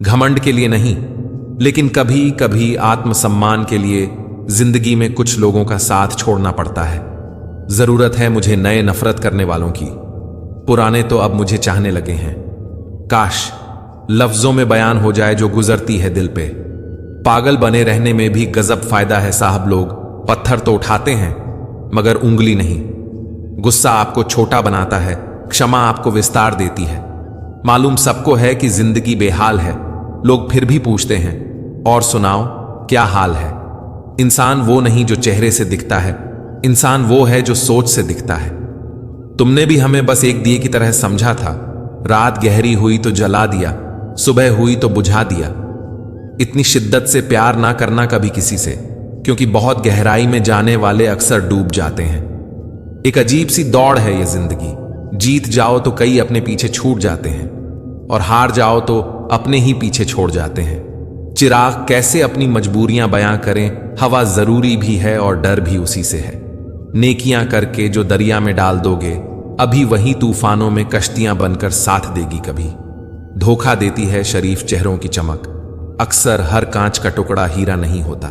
घमंड के लिए नहीं, लेकिन कभी कभी आत्मसम्मान के लिए जिंदगी में कुछ लोगों का साथ छोड़ना पड़ता है। जरूरत है मुझे नए नफरत करने वालों की, पुराने तो अब मुझे चाहने लगे हैं। काश लफ्जों में बयान हो जाए जो गुजरती है दिल पे। पागल बने रहने में भी गजब फायदा है साहब। लोग पत्थर तो उठाते हैं मगर उंगली नहीं। गुस्सा आपको छोटा बनाता है, क्षमा आपको विस्तार देती है। मालूम सबको है कि जिंदगी बेहाल है, लोग फिर भी पूछते हैं और सुनाओ क्या हाल है। इंसान वो नहीं जो चेहरे से दिखता है, इंसान वो है जो सोच से दिखता है। तुमने भी हमें बस एक दिए की तरह समझा था। रात गहरी हुई तो जला दिया, सुबह हुई तो बुझा दिया। इतनी शिद्दत से प्यार ना करना कभी किसी से, क्योंकि बहुत गहराई में जाने वाले अक्सर डूब जाते हैं। एक अजीब सी दौड़ है ये जिंदगी। जीत जाओ तो कई अपने पीछे छूट जाते हैं और हार जाओ तो अपने ही पीछे छोड़ जाते हैं। चिराग कैसे अपनी मजबूरियां बयां करें, हवा जरूरी भी है और डर भी उसी से है। नेकियां करके जो दरिया में डाल दोगे, अभी वही तूफानों में कश्तियां बनकर साथ देगी कभी। धोखा देती है शरीफ चेहरों की चमक, अक्सर हर कांच का टुकड़ा हीरा नहीं होता।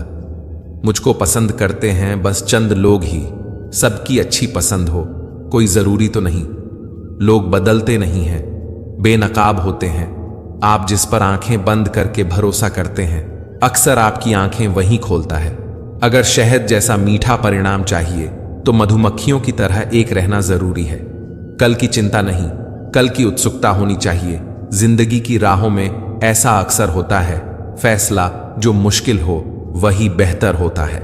मुझको पसंद करते हैं बस चंद लोग ही, सबकी अच्छी पसंद हो कोई जरूरी तो नहीं। लोग बदलते नहीं हैं, बेनकाब होते हैं। आप जिस पर आंखें बंद करके भरोसा करते हैं, अक्सर आपकी आंखें वहीं खोलता है। अगर शहद जैसा मीठा परिणाम चाहिए तो मधुमक्खियों की तरह एक रहना जरूरी है। कल की चिंता नहीं, कल की उत्सुकता होनी चाहिए। जिंदगी की राहों में ऐसा अक्सर होता है, फैसला जो मुश्किल हो वही बेहतर होता है।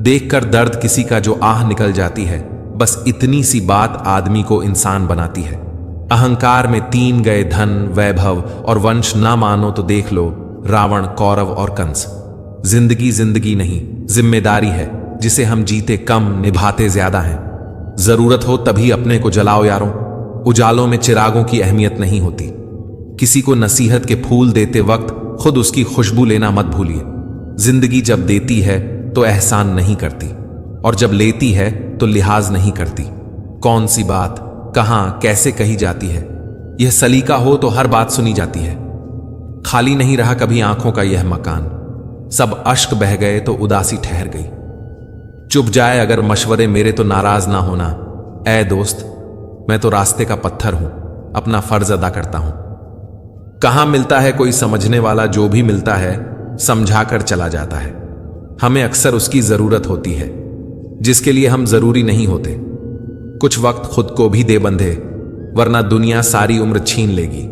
देखकर दर्द किसी का जो आह निकल जाती है, बस इतनी सी बात आदमी को इंसान बनाती है। अहंकार में 3 गए धन, वैभव और वंश ना मानो तो देख लो रावण, कौरव और कंस। जिंदगी जिंदगी नहीं, जिम्मेदारी है जिसे हम जीते कम, निभाते ज्यादा हैं। जरूरत हो तभी अपने को जलाओ यारों, उजालों में चिरागों की अहमियत नहीं होती। किसी को नसीहत के फूल देते वक्त खुद उसकी खुशबू लेना मत भूलिए। जिंदगी जब देती है तो एहसान नहीं करती, और जब लेती है तो लिहाज नहीं करती। कौन सी बात कहां कैसे कही जाती है, यह सलीका हो तो हर बात सुनी जाती है। खाली नहीं रहा कभी आंखों का यह मकान, सब अश्क बह गए तो उदासी ठहर गई। चुप जाए अगर मशवरे मेरे तो नाराज ना होना। ऐ दोस्त, मैं तो रास्ते का पत्थर हूं, अपना फर्ज अदा करता हूं। कहां मिलता है कोई समझने वाला, जो भी मिलता है समझाकर चला जाता है। हमें अक्सर उसकी जरूरत होती है जिसके लिए हम जरूरी नहीं होते। कुछ वक्त खुद को भी दे बंधे, वरना दुनिया सारी उम्र छीन लेगी।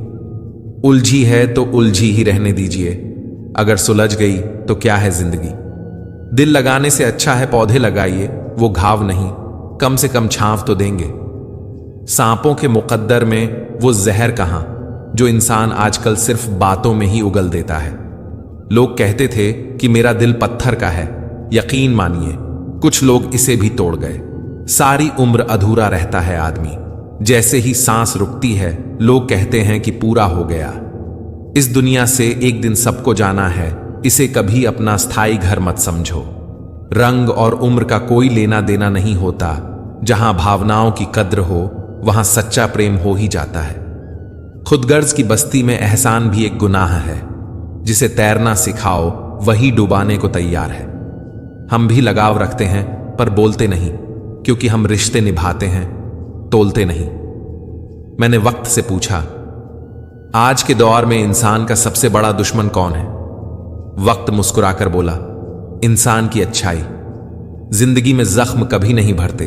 उलझी है तो उलझी ही रहने दीजिए, अगर सुलझ गई तो क्या है जिंदगी। दिल लगाने से अच्छा है पौधे लगाइए, वो घाव नहीं कम से कम छांव तो देंगे। सांपों के मुकद्दर में वो जहर कहां जो इंसान आजकल सिर्फ बातों में ही उगल देता है। लोग कहते थे कि मेरा दिल पत्थर का है, यकीन मानिए कुछ लोग इसे भी तोड़ गए। सारी उम्र अधूरा रहता है आदमी, जैसे ही सांस रुकती है लोग कहते हैं कि पूरा हो गया। इस दुनिया से एक दिन सबको जाना है, इसे कभी अपना स्थायी घर मत समझो। रंग और उम्र का कोई लेना देना नहीं होता, जहां भावनाओं की कद्र हो वहां सच्चा प्रेम हो ही जाता है। खुदगर्ज की बस्ती में एहसान भी एक गुनाह है, जिसे तैरना सिखाओ वही डुबाने को तैयार है। हम भी लगाव रखते हैं पर बोलते नहीं, क्योंकि हम रिश्ते निभाते हैं, तोलते नहीं। मैंने वक्त से पूछा, आज के दौर में इंसान का सबसे बड़ा दुश्मन कौन है? वक्त मुस्कुराकर बोला, इंसान की अच्छाई। जिंदगी में जख्म कभी नहीं भरते,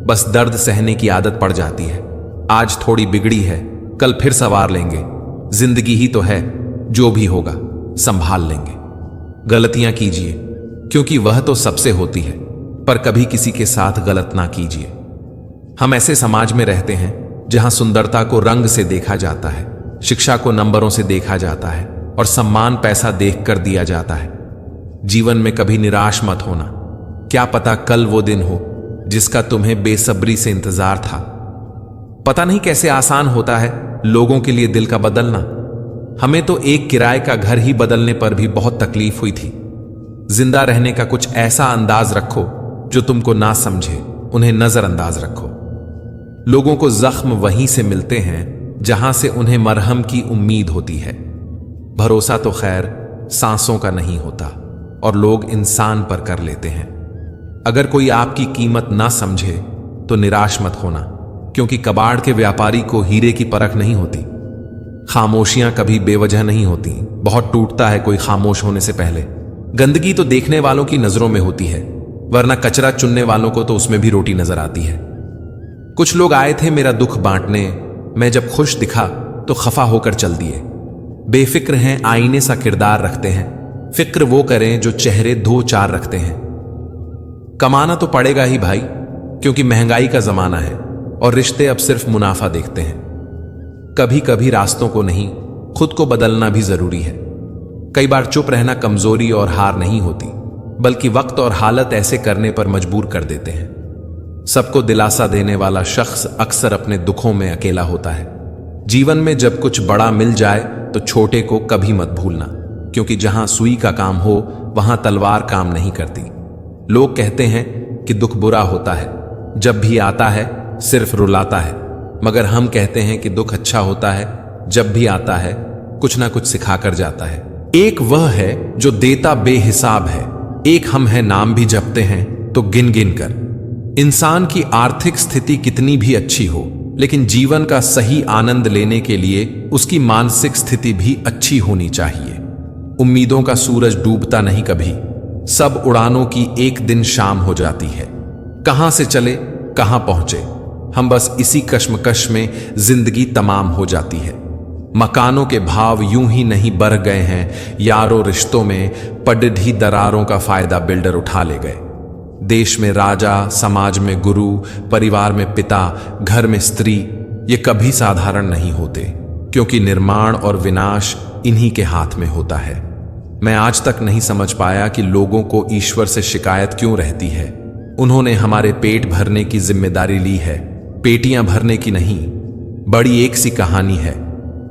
बस दर्द सहने की आदत पड़ जाती है। आज थोड़ी बिगड़ी है, कल फिर संवार लेंगे। जिंदगी ही तो है, जो भी होगा संभाल लेंगे। गलतियां कीजिए, क्योंकि वह तो सबसे होती है, पर कभी किसी के साथ गलत ना कीजिए। हम ऐसे समाज में रहते हैं जहां सुंदरता को रंग से देखा जाता है, शिक्षा को नंबरों से देखा जाता है और सम्मान पैसा देखकर दिया जाता है। जीवन में कभी निराश मत होना, क्या पता कल वो दिन हो जिसका तुम्हें बेसब्री से इंतजार था। पता नहीं कैसे आसान होता है लोगों के लिए दिल का बदलना। हमें तो एक किराए का घर ही बदलने पर भी बहुत तकलीफ हुई थी। जिंदा रहने का कुछ ऐसा अंदाज रखो जो तुमको ना समझे, उन्हें नजरअंदाज रखो। लोगों को जख्म वहीं से मिलते हैं जहां से उन्हें मरहम की उम्मीद होती है। भरोसा तो खैर सांसों का नहीं होता और लोग इंसान पर कर लेते हैं। अगर कोई आपकी कीमत ना समझे तो निराश मत होना, क्योंकि कबाड़ के व्यापारी को हीरे की परख नहीं होती। खामोशियां कभी बेवजह नहीं होती, बहुत टूटता है कोई खामोश होने से पहले। गंदगी तो देखने वालों की नजरों में होती है, वरना कचरा चुनने वालों को तो उसमें भी रोटी नजर आती है। कुछ लोग आए थे मेरा दुख बांटने, मैं जब खुश दिखा तो खफा होकर चल दिए। बेफिक्र हैं, आईने सा किरदार रखते हैं, फिक्र वो करें जो चेहरे दो चार रखते हैं। कमाना तो पड़ेगा ही भाई, क्योंकि महंगाई का जमाना है और रिश्ते अब सिर्फ मुनाफा देखते हैं। कभी कभी रास्तों को नहीं, खुद को बदलना भी जरूरी है। कई बार चुप रहना कमजोरी और हार नहीं होती, बल्कि वक्त और हालत ऐसे करने पर मजबूर कर देते हैं। सबको दिलासा देने वाला शख्स अक्सर अपने दुखों में अकेला होता है। जीवन में जब कुछ बड़ा मिल जाए तो छोटे को कभी मत भूलना, क्योंकि जहां सुई का काम हो वहां तलवार काम नहीं करती। लोग कहते हैं कि दुख बुरा होता है, जब भी आता है सिर्फ रुलाता है, मगर हम कहते हैं कि दुख अच्छा होता है, जब भी आता है कुछ ना कुछ सिखाकर जाता है। एक वह है जो देता बेहिसाब है, एक हम है नाम भी जपते हैं तो गिन गिन कर। इंसान की आर्थिक स्थिति कितनी भी अच्छी हो, लेकिन जीवन का सही आनंद लेने के लिए उसकी मानसिक स्थिति भी अच्छी होनी चाहिए। उम्मीदों का सूरज डूबता नहीं कभी, सब उड़ानों की एक दिन शाम हो जाती है। कहां से चले कहां पहुंचे, हम बस इसी कश्मकश में जिंदगी तमाम हो जाती है। मकानों के भाव यूं ही नहीं बढ़ गए हैं, यारों रिश्तों में पडढ़ी दरारों का फायदा बिल्डर उठा ले गए। देश में राजा, समाज में गुरु, परिवार में पिता, घर में स्त्री, ये कभी साधारण नहीं होते, क्योंकि निर्माण और विनाश इन्हीं के हाथ में होता है। मैं आज तक नहीं समझ पाया कि लोगों को ईश्वर से शिकायत क्यों रहती है। उन्होंने हमारे पेट भरने की जिम्मेदारी ली है, पेटियां भरने की नहीं। बड़ी एक सी कहानी है,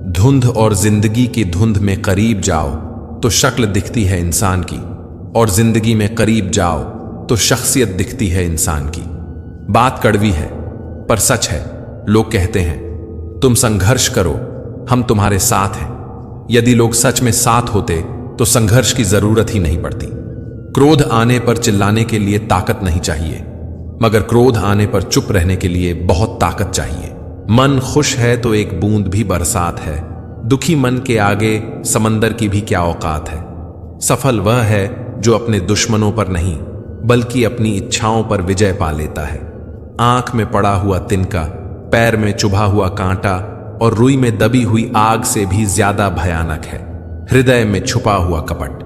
धुंध और जिंदगी की धुंध में करीब जाओ तो शक्ल दिखती है इंसान की, और जिंदगी में करीब जाओ तो शख्सियत दिखती है इंसान की। बात कड़वी है पर सच है। लोग कहते हैं तुम संघर्ष करो, हम तुम्हारे साथ हैं। यदि लोग सच में साथ होते तो संघर्ष की जरूरत ही नहीं पड़ती। क्रोध आने पर चिल्लाने के लिए ताकत नहीं चाहिए, मगर क्रोध आने पर चुप रहने के लिए बहुत ताकत चाहिए। मन खुश है तो एक बूंद भी बरसात है, दुखी मन के आगे समंदर की भी क्या औकात है। सफल वह है जो अपने दुश्मनों पर नहीं बल्कि अपनी इच्छाओं पर विजय पा लेता है। आंख में पड़ा हुआ तिनका, पैर में चुभा हुआ कांटा और रुई में दबी हुई आग से भी ज्यादा भयानक है हृदय में छुपा हुआ कपट।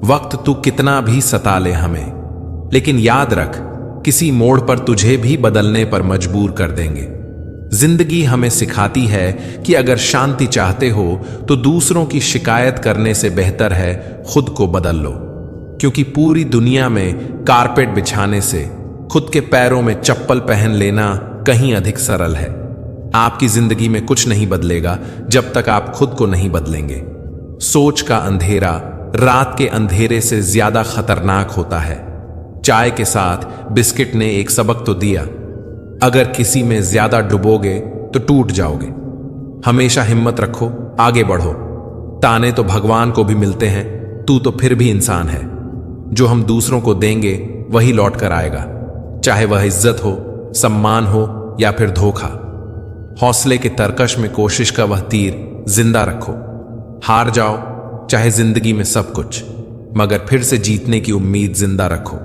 वक्त तू कितना भी सता ले हमें, लेकिन याद रख किसी मोड़ पर तुझे भी बदलने पर मजबूर कर देंगे। जिंदगी हमें सिखाती है कि अगर शांति चाहते हो तो दूसरों की शिकायत करने से बेहतर है खुद को बदल लो, क्योंकि पूरी दुनिया में कारपेट बिछाने से खुद के पैरों में चप्पल पहन लेना कहीं अधिक सरल है। आपकी जिंदगी में कुछ नहीं बदलेगा जब तक आप खुद को नहीं बदलेंगे। सोच का अंधेरा रात के अंधेरे से ज्यादा खतरनाक होता है। चाय के साथ बिस्किट ने एक सबक तो दिया, अगर किसी में ज्यादा डुबोगे तो टूट जाओगे। हमेशा हिम्मत रखो, आगे बढ़ो। ताने तो भगवान को भी मिलते हैं, तू तो फिर भी इंसान है। जो हम दूसरों को देंगे वही लौट कर आएगा, चाहे वह इज्जत हो, सम्मान हो या फिर धोखा। हौसले के तरकश में कोशिश का वह तीर जिंदा रखो। हार जाओ चाहे जिंदगी में सब कुछ, मगर फिर से जीतने की उम्मीद जिंदा रखो।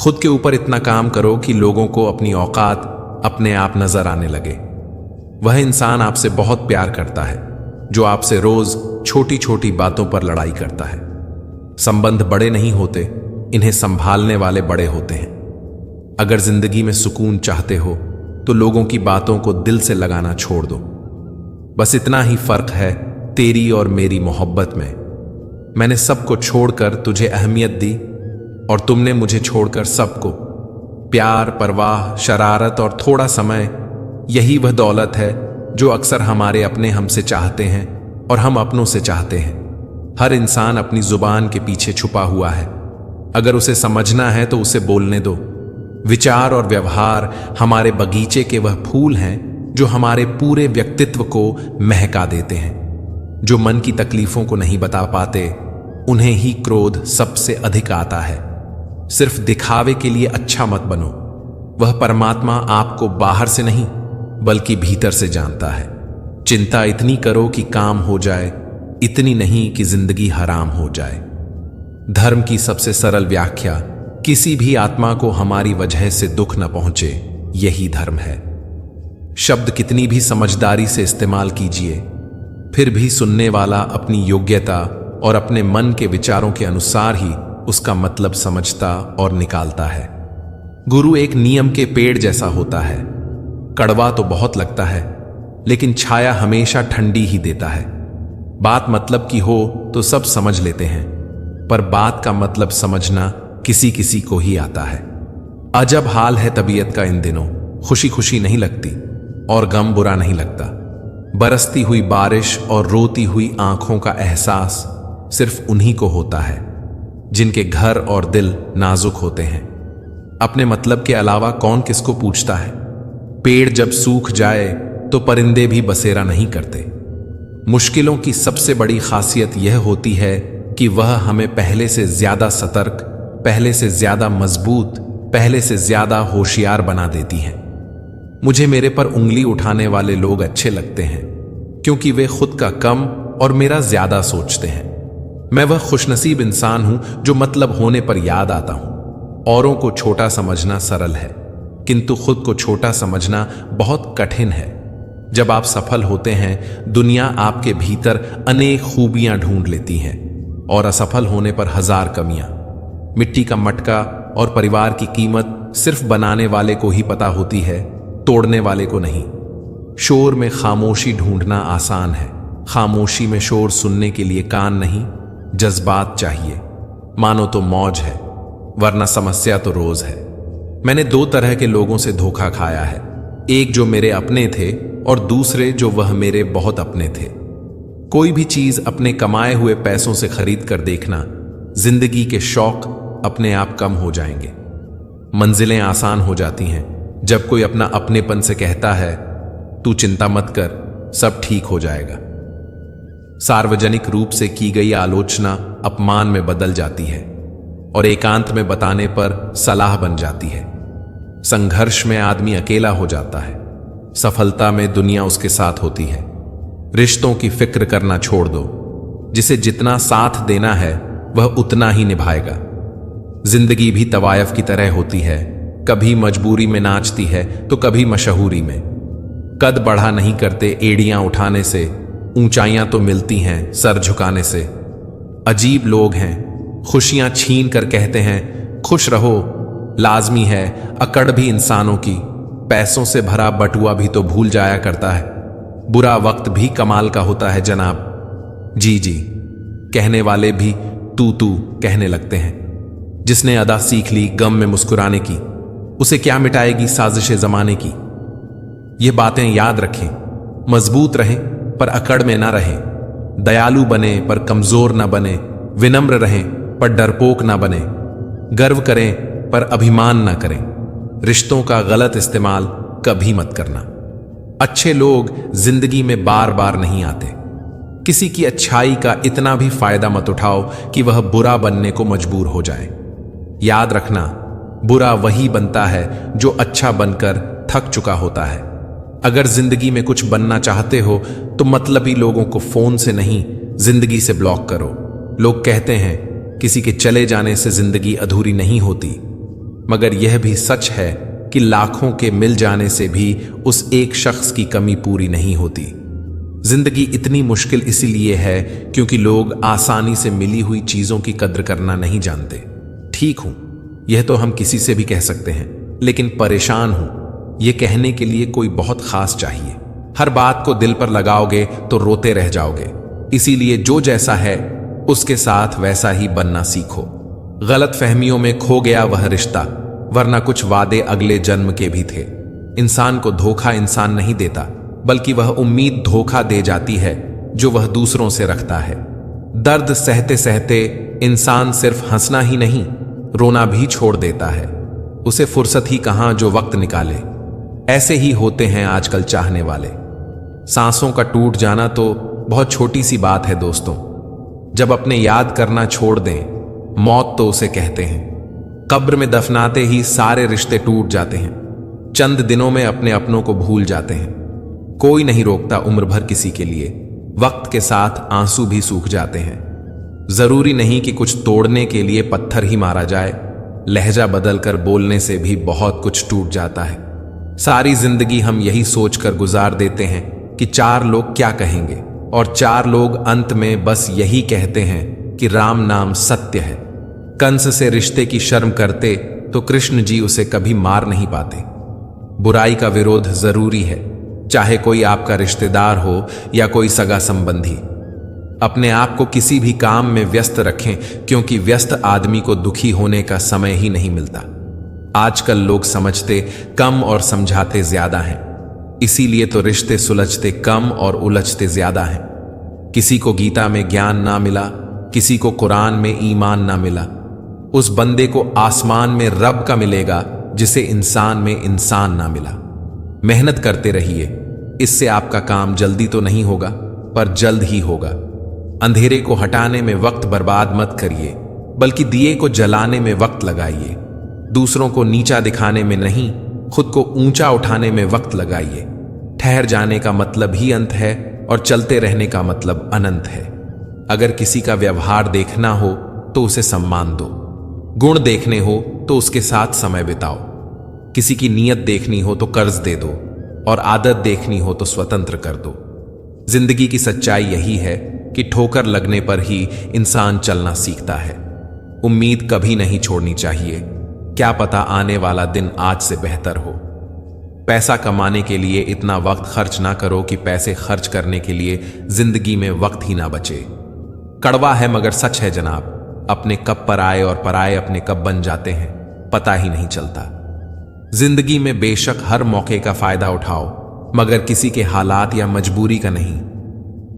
खुद के ऊपर इतना काम करो कि लोगों को अपनी औकात अपने आप नजर आने लगे। वह इंसान आपसे बहुत प्यार करता है जो आपसे रोज छोटी छोटी बातों पर लड़ाई करता है। संबंध बड़े नहीं होते, इन्हें संभालने वाले बड़े होते हैं। अगर जिंदगी में सुकून चाहते हो तो लोगों की बातों को दिल से लगाना छोड़ दो। बस इतना ही फर्क है तेरी और मेरी मोहब्बत में। मैंने सबको छोड़कर तुझे अहमियत दी और तुमने मुझे छोड़कर सबको। प्यार, परवाह, शरारत और थोड़ा समय, यही वह दौलत है जो अक्सर हमारे अपने हमसे चाहते हैं और हम अपनों से चाहते हैं। हर इंसान अपनी जुबान के पीछे छुपा हुआ है, अगर उसे समझना है तो उसे बोलने दो। विचार और व्यवहार हमारे बगीचे के वह फूल हैं जो हमारे पूरे व्यक्तित्व को महका देते हैं। जो मन की तकलीफों को नहीं बता पाते, उन्हें ही क्रोध सबसे अधिक आता है। सिर्फ दिखावे के लिए अच्छा मत बनो। वह परमात्मा आपको बाहर से नहीं बल्कि भीतर से जानता है। चिंता इतनी करो कि काम हो जाए, इतनी नहीं कि जिंदगी हराम हो जाए। धर्म की सबसे सरल व्याख्या, किसी भी आत्मा को हमारी वजह से दुख न पहुंचे, यही धर्म है। शब्द कितनी भी समझदारी से इस्तेमाल कीजिए, फिर भी सुनने वाला अपनी योग्यता और अपने मन के विचारों के अनुसार ही उसका मतलब समझता और निकालता है। गुरु एक नियम के पेड़ जैसा होता है। कड़वा तो बहुत लगता है, लेकिन छाया हमेशा ठंडी ही देता है। बात मतलब की हो तो सब समझ लेते हैं, पर बात का मतलब समझना किसी किसी को ही आता है। अजब हाल है तबीयत का इन दिनों। खुशी खुशी नहीं लगती और गम बुरा नहीं लगता। बरसती हुई बारिश और रोती हुई आंखों का एहसास सिर्फ उन्हीं को होता है जिनके घर और दिल नाजुक होते हैं। अपने मतलब के अलावा कौन किसको पूछता है। पेड़ जब सूख जाए तो परिंदे भी बसेरा नहीं करते। मुश्किलों की सबसे बड़ी खासियत यह होती है कि वह हमें पहले से ज्यादा सतर्क, पहले से ज्यादा मजबूत, पहले से ज्यादा होशियार बना देती हैं। मुझे मेरे पर उंगली उठाने वाले लोग अच्छे लगते हैं, क्योंकि वे खुद का कम और मेरा ज्यादा सोचते हैं। मैं वह खुशनसीब इंसान हूं जो मतलब होने पर याद आता हूं। औरों को छोटा समझना सरल है, किंतु खुद को छोटा समझना बहुत कठिन है। जब आप सफल होते हैं, दुनिया आपके भीतर अनेक खूबियां ढूंढ लेती है और असफल होने पर हजार कमियां। मिट्टी का मटका और परिवार की कीमत सिर्फ बनाने वाले को ही पता होती है, तोड़ने वाले को नहीं। शोर में खामोशी ढूंढना आसान है। खामोशी में शोर सुनने के लिए कान नहीं, जज्बात चाहिए। मानो तो मौज है, वरना समस्या तो रोज है। मैंने दो तरह के लोगों से धोखा खाया है, एक जो मेरे अपने थे और दूसरे जो वह मेरे बहुत अपने थे। कोई भी चीज अपने कमाए हुए पैसों से खरीद कर देखना, जिंदगी के शौक अपने आप कम हो जाएंगे। मंजिलें आसान हो जाती हैं जब कोई अपना अपनेपन से कहता है, तू चिंता मत कर, सब ठीक हो जाएगा। सार्वजनिक रूप से की गई आलोचना अपमान में बदल जाती है और एकांत में बताने पर सलाह बन जाती है। संघर्ष में आदमी अकेला हो जाता है, सफलता में दुनिया उसके साथ होती है। रिश्तों की फिक्र करना छोड़ दो, जिसे जितना साथ देना है वह उतना ही निभाएगा। जिंदगी भी तवायफ की तरह होती है, कभी मजबूरी में नाचती है तो कभी मशहूरी में। कद बढ़ा नहीं करते एड़ियां उठाने से, ऊंचाइयां तो मिलती हैं सर झुकाने से। अजीब लोग हैं, खुशियां छीन कर कहते हैं खुश रहो। लाजमी है अकड़ भी इंसानों की, पैसों से भरा बटुआ भी तो भूल जाया करता है। बुरा वक्त भी कमाल का होता है जनाब। जी जी कहने वाले भी तू कहने लगते हैं। जिसने अदा सीख ली गम में मुस्कुराने की, उसे क्या मिटाएगी साजिशे जमाने की। ये बातें याद रखें, मजबूत रहें पर अकड़ में ना रहें। दयालु बने पर कमजोर ना बने, विनम्र रहें पर डरपोक ना बने, गर्व करें पर अभिमान ना करें। रिश्तों का गलत इस्तेमाल कभी मत करना। अच्छे लोग जिंदगी में बार बार नहीं आते। किसी की अच्छाई का इतना भी फायदा मत उठाओ कि वह बुरा बनने को मजबूर हो जाए। याद रखना, बुरा वही बनता है जो अच्छा बनकर थक चुका होता है। अगर जिंदगी में कुछ बनना चाहते हो तो मतलबी लोगों को फोन से नहीं, जिंदगी से ब्लॉक करो। लोग कहते हैं किसी के चले जाने से जिंदगी अधूरी नहीं होती, मगर यह भी सच है कि लाखों के मिल जाने से भी उस एक शख्स की कमी पूरी नहीं होती। जिंदगी इतनी मुश्किल इसीलिए है क्योंकि लोग आसानी से मिली हुई चीजों की कद्र करना नहीं जानते। ठीक हूं, यह तो हम किसी से भी कह सकते हैं, लेकिन परेशान हूं यह कहने के लिए कोई बहुत खास चाहिए। हर बात को दिल पर लगाओगे तो रोते रह जाओगे। इसीलिए जो जैसा है उसके साथ वैसा ही बनना सीखो। गलत फहमियों में खो गया वह रिश्ता, वरना कुछ वादे अगले जन्म के भी थे। इंसान को धोखा इंसान नहीं देता, बल्कि वह उम्मीद धोखा दे जाती है जो वह दूसरों से रखता है। दर्द सहते सहते इंसान सिर्फ हंसना ही नहीं, रोना भी छोड़ देता है। उसे फुर्सत ही कहां जो वक्त निकाले। ऐसे ही होते हैं आजकल चाहने वाले। सांसों का टूट जाना तो बहुत छोटी सी बात है दोस्तों। जब अपने याद करना छोड़ दें, मौत तो उसे कहते हैं। कब्र में दफनाते ही सारे रिश्ते टूट जाते हैं। चंद दिनों में अपने अपनों को भूल जाते हैं। कोई नहीं रोकता उम्र भर किसी के लिए। वक्त के साथ आंसू भी सूख जाते हैं। जरूरी नहीं कि कुछ तोड़ने के लिए पत्थर ही मारा जाए। लहजा बदलकर बोलने से भी बहुत कुछ टूट जाता है। सारी जिंदगी हम यही सोचकर गुजार देते हैं कि 4 लोग क्या कहेंगे, और 4 लोग अंत में बस यही कहते हैं कि राम नाम सत्य है। कंस से रिश्ते की शर्म करते तो कृष्ण जी उसे कभी मार नहीं पाते। बुराई का विरोध जरूरी है, चाहे कोई आपका रिश्तेदार हो या कोई सगा संबंधी। अपने आप को किसी भी काम में व्यस्त रखें, क्योंकि व्यस्त आदमी को दुखी होने का समय ही नहीं मिलता। आजकल लोग समझते कम और समझाते ज्यादा हैं, इसीलिए तो रिश्ते सुलझते कम और उलझते ज्यादा हैं। किसी को गीता में ज्ञान ना मिला, किसी को कुरान में ईमान ना मिला। उस बंदे को आसमान में रब का मिलेगा जिसे इंसान में इंसान ना मिला। मेहनत करते रहिए, इससे आपका काम जल्दी तो नहीं होगा, पर जल्द ही होगा। अंधेरे को हटाने में वक्त बर्बाद मत करिए, बल्कि दिए को जलाने में वक्त लगाइए। दूसरों को नीचा दिखाने में नहीं, खुद को ऊंचा उठाने में वक्त लगाइए। ठहर जाने का मतलब ही अंत है, और चलते रहने का मतलब अनंत है। अगर किसी का व्यवहार देखना हो तो उसे सम्मान दो, गुण देखने हो तो उसके साथ समय बिताओ। किसी की नीयत देखनी हो तो कर्ज दे दो, और आदत देखनी हो तो स्वतंत्र कर दो। जिंदगी की सच्चाई यही है कि ठोकर लगने पर ही इंसान चलना सीखता है। उम्मीद कभी नहीं छोड़नी चाहिए, क्या पता आने वाला दिन आज से बेहतर हो। पैसा कमाने के लिए इतना वक्त खर्च ना करो कि पैसे खर्च करने के लिए जिंदगी में वक्त ही ना बचे। कड़वा है मगर सच है जनाब, अपने कब पर आए और पराए अपने कब बन जाते हैं, पता ही नहीं चलता। जिंदगी में बेशक हर मौके का फायदा उठाओ, मगर किसी के हालात या मजबूरी का नहीं।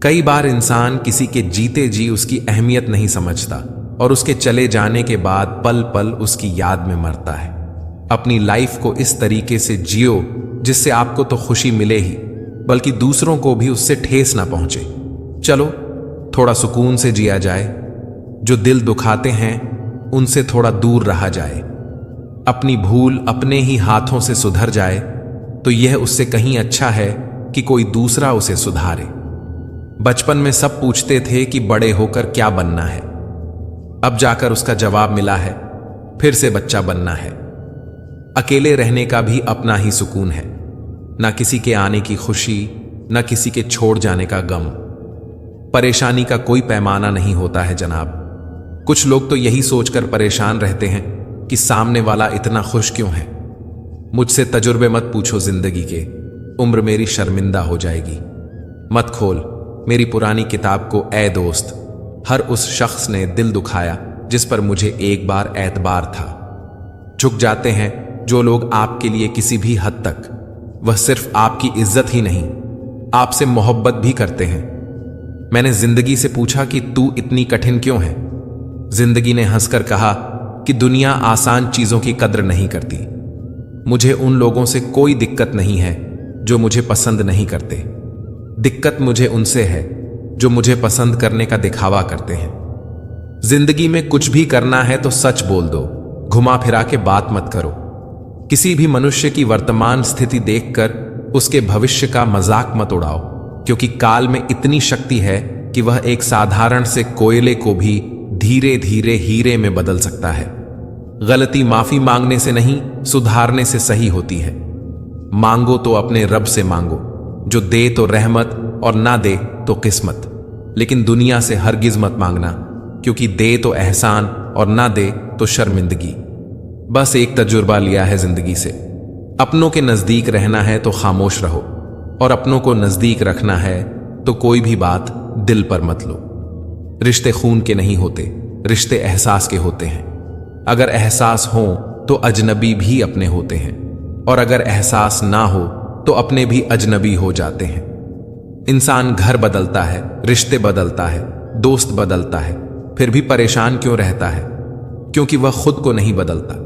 कई बार इंसान किसी के जीते जी उसकी अहमियत नहीं समझता, और उसके चले जाने के बाद पल पल उसकी याद में मरता है। अपनी लाइफ को इस तरीके से जियो जिससे आपको तो खुशी मिले ही, बल्कि दूसरों को भी उससे ठेस ना पहुंचे। चलो थोड़ा सुकून से जिया जाए। जो दिल दुखाते हैं उनसे थोड़ा दूर रहा जाए। अपनी भूल अपने ही हाथों से सुधर जाए तो यह उससे कहीं अच्छा है कि कोई दूसरा उसे सुधारे। बचपन में सब पूछते थे कि बड़े होकर क्या बनना है। अब जाकर उसका जवाब मिला है, फिर से बच्चा बनना है। अकेले रहने का भी अपना ही सुकून है, ना किसी के आने की खुशी, ना किसी के छोड़ जाने का गम। परेशानी का कोई पैमाना नहीं होता है जनाब। कुछ लोग तो यही सोचकर परेशान रहते हैं कि सामने वाला इतना खुश क्यों है। मुझसे तजुर्बे मत पूछो जिंदगी के, उम्र मेरी शर्मिंदा हो जाएगी। मत खोल मेरी पुरानी किताब को ऐ दोस्त, हर उस शख्स ने दिल दुखाया जिस पर मुझे एक बार एतबार था। झुक जाते हैं जो लोग आपके लिए किसी भी हद तक, वह सिर्फ आपकी इज्जत ही नहीं, आपसे मोहब्बत भी करते हैं। मैंने जिंदगी से पूछा कि तू इतनी कठिन क्यों है। जिंदगी ने हंसकर कहा कि दुनिया आसान चीजों की कद्र नहीं करती। मुझे उन लोगों से कोई दिक्कत नहीं है जो मुझे पसंद नहीं करते। दिक्कत मुझे उनसे है जो मुझे पसंद करने का दिखावा करते हैं। जिंदगी में कुछ भी करना है तो सच बोल दो, घुमा फिरा के बात मत करो। किसी भी मनुष्य की वर्तमान स्थिति देखकर उसके भविष्य का मजाक मत उड़ाओ, क्योंकि काल में इतनी शक्ति है कि वह एक साधारण से कोयले को भी धीरे धीरे हीरे में बदल सकता है। गलती माफी मांगने से नहीं, सुधारने से सही होती है। मांगो तो अपने रब से मांगो, जो दे तो रहमत और ना दे तो किस्मत। लेकिन दुनिया से हरगिज मत मांगना, क्योंकि दे तो एहसान और ना दे तो शर्मिंदगी। बस एक तजुर्बा लिया है जिंदगी से, अपनों के नजदीक रहना है तो खामोश रहो, और अपनों को नजदीक रखना है तो कोई भी बात दिल पर मत लो। रिश्ते खून के नहीं होते, रिश्ते एहसास के होते हैं। अगर एहसास हो तो अजनबी भी अपने होते हैं, और अगर एहसास ना हो तो अपने भी अजनबी हो जाते हैं। इंसान घर बदलता है, रिश्ते बदलता है, दोस्त बदलता है, फिर भी परेशान क्यों रहता है? क्योंकि वह खुद को नहीं बदलता।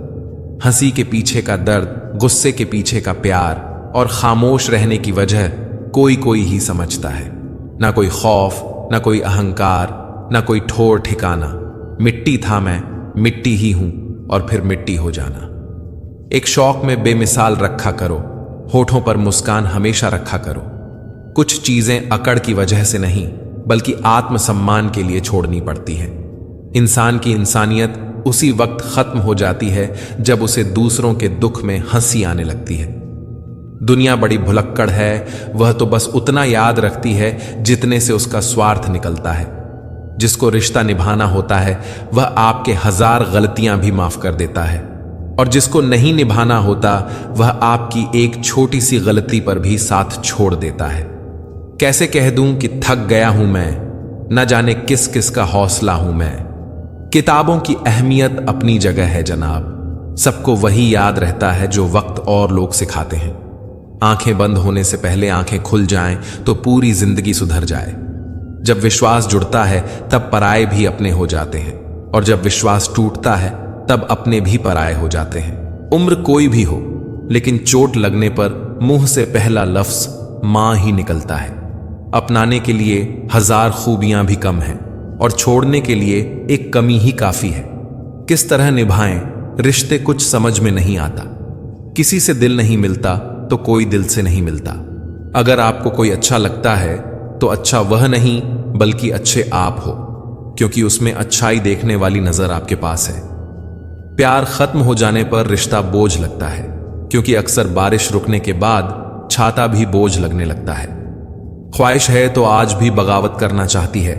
हंसी के पीछे का दर्द, गुस्से के पीछे का प्यार और खामोश रहने की वजह कोई कोई ही समझता है। ना कोई खौफ, ना कोई अहंकार, ना कोई ठोर ठिकाना। मिट्टी था मैं, मिट्टी ही हूं और फिर मिट्टी हो जाना। एक शौक में बेमिसाल रखा करो, होठों पर मुस्कान हमेशा रखा करो। कुछ चीजें अकड़ की वजह से नहीं बल्कि आत्मसम्मान के लिए छोड़नी पड़ती है। इंसान की इंसानियत उसी वक्त खत्म हो जाती है जब उसे दूसरों के दुख में हंसी आने लगती है। दुनिया बड़ी भुलक्कड़ है, वह तो बस उतना याद रखती है जितने से उसका स्वार्थ निकलता है। जिसको रिश्ता निभाना होता है वह आपके 1000 गलतियां भी माफ कर देता है, और जिसको नहीं निभाना होता वह आपकी एक छोटी सी गलती पर भी साथ छोड़ देता है। कैसे कह दूं कि थक गया हूं मैं, न जाने किस किस का हौसला हूं मैं। किताबों की अहमियत अपनी जगह है जनाब, सबको वही याद रहता है जो वक्त और लोग सिखाते हैं। आंखें बंद होने से पहले आंखें खुल जाएं तो पूरी जिंदगी सुधर जाए। जब विश्वास जुड़ता है तब पराये भी अपने हो जाते हैं, और जब विश्वास टूटता है तब अपने भी पराये हो जाते हैं। उम्र कोई भी हो, लेकिन चोट लगने पर मुंह से पहला लफ्ज मां ही निकलता है। अपनाने के लिए 1000 खूबियां भी कम हैं, और छोड़ने के लिए एक कमी ही काफी है। किस तरह निभाएं रिश्ते कुछ समझ में नहीं आता। किसी से दिल नहीं मिलता तो कोई दिल से नहीं मिलता। अगर आपको कोई अच्छा लगता है तो अच्छा वह नहीं बल्कि अच्छे आप हो, क्योंकि उसमें अच्छाई देखने वाली नजर आपके पास है। प्यार खत्म हो जाने पर रिश्ता बोझ लगता है, क्योंकि अक्सर बारिश रुकने के बाद छाता भी बोझ लगने लगता है। ख्वाहिश है तो आज भी बगावत करना चाहती है,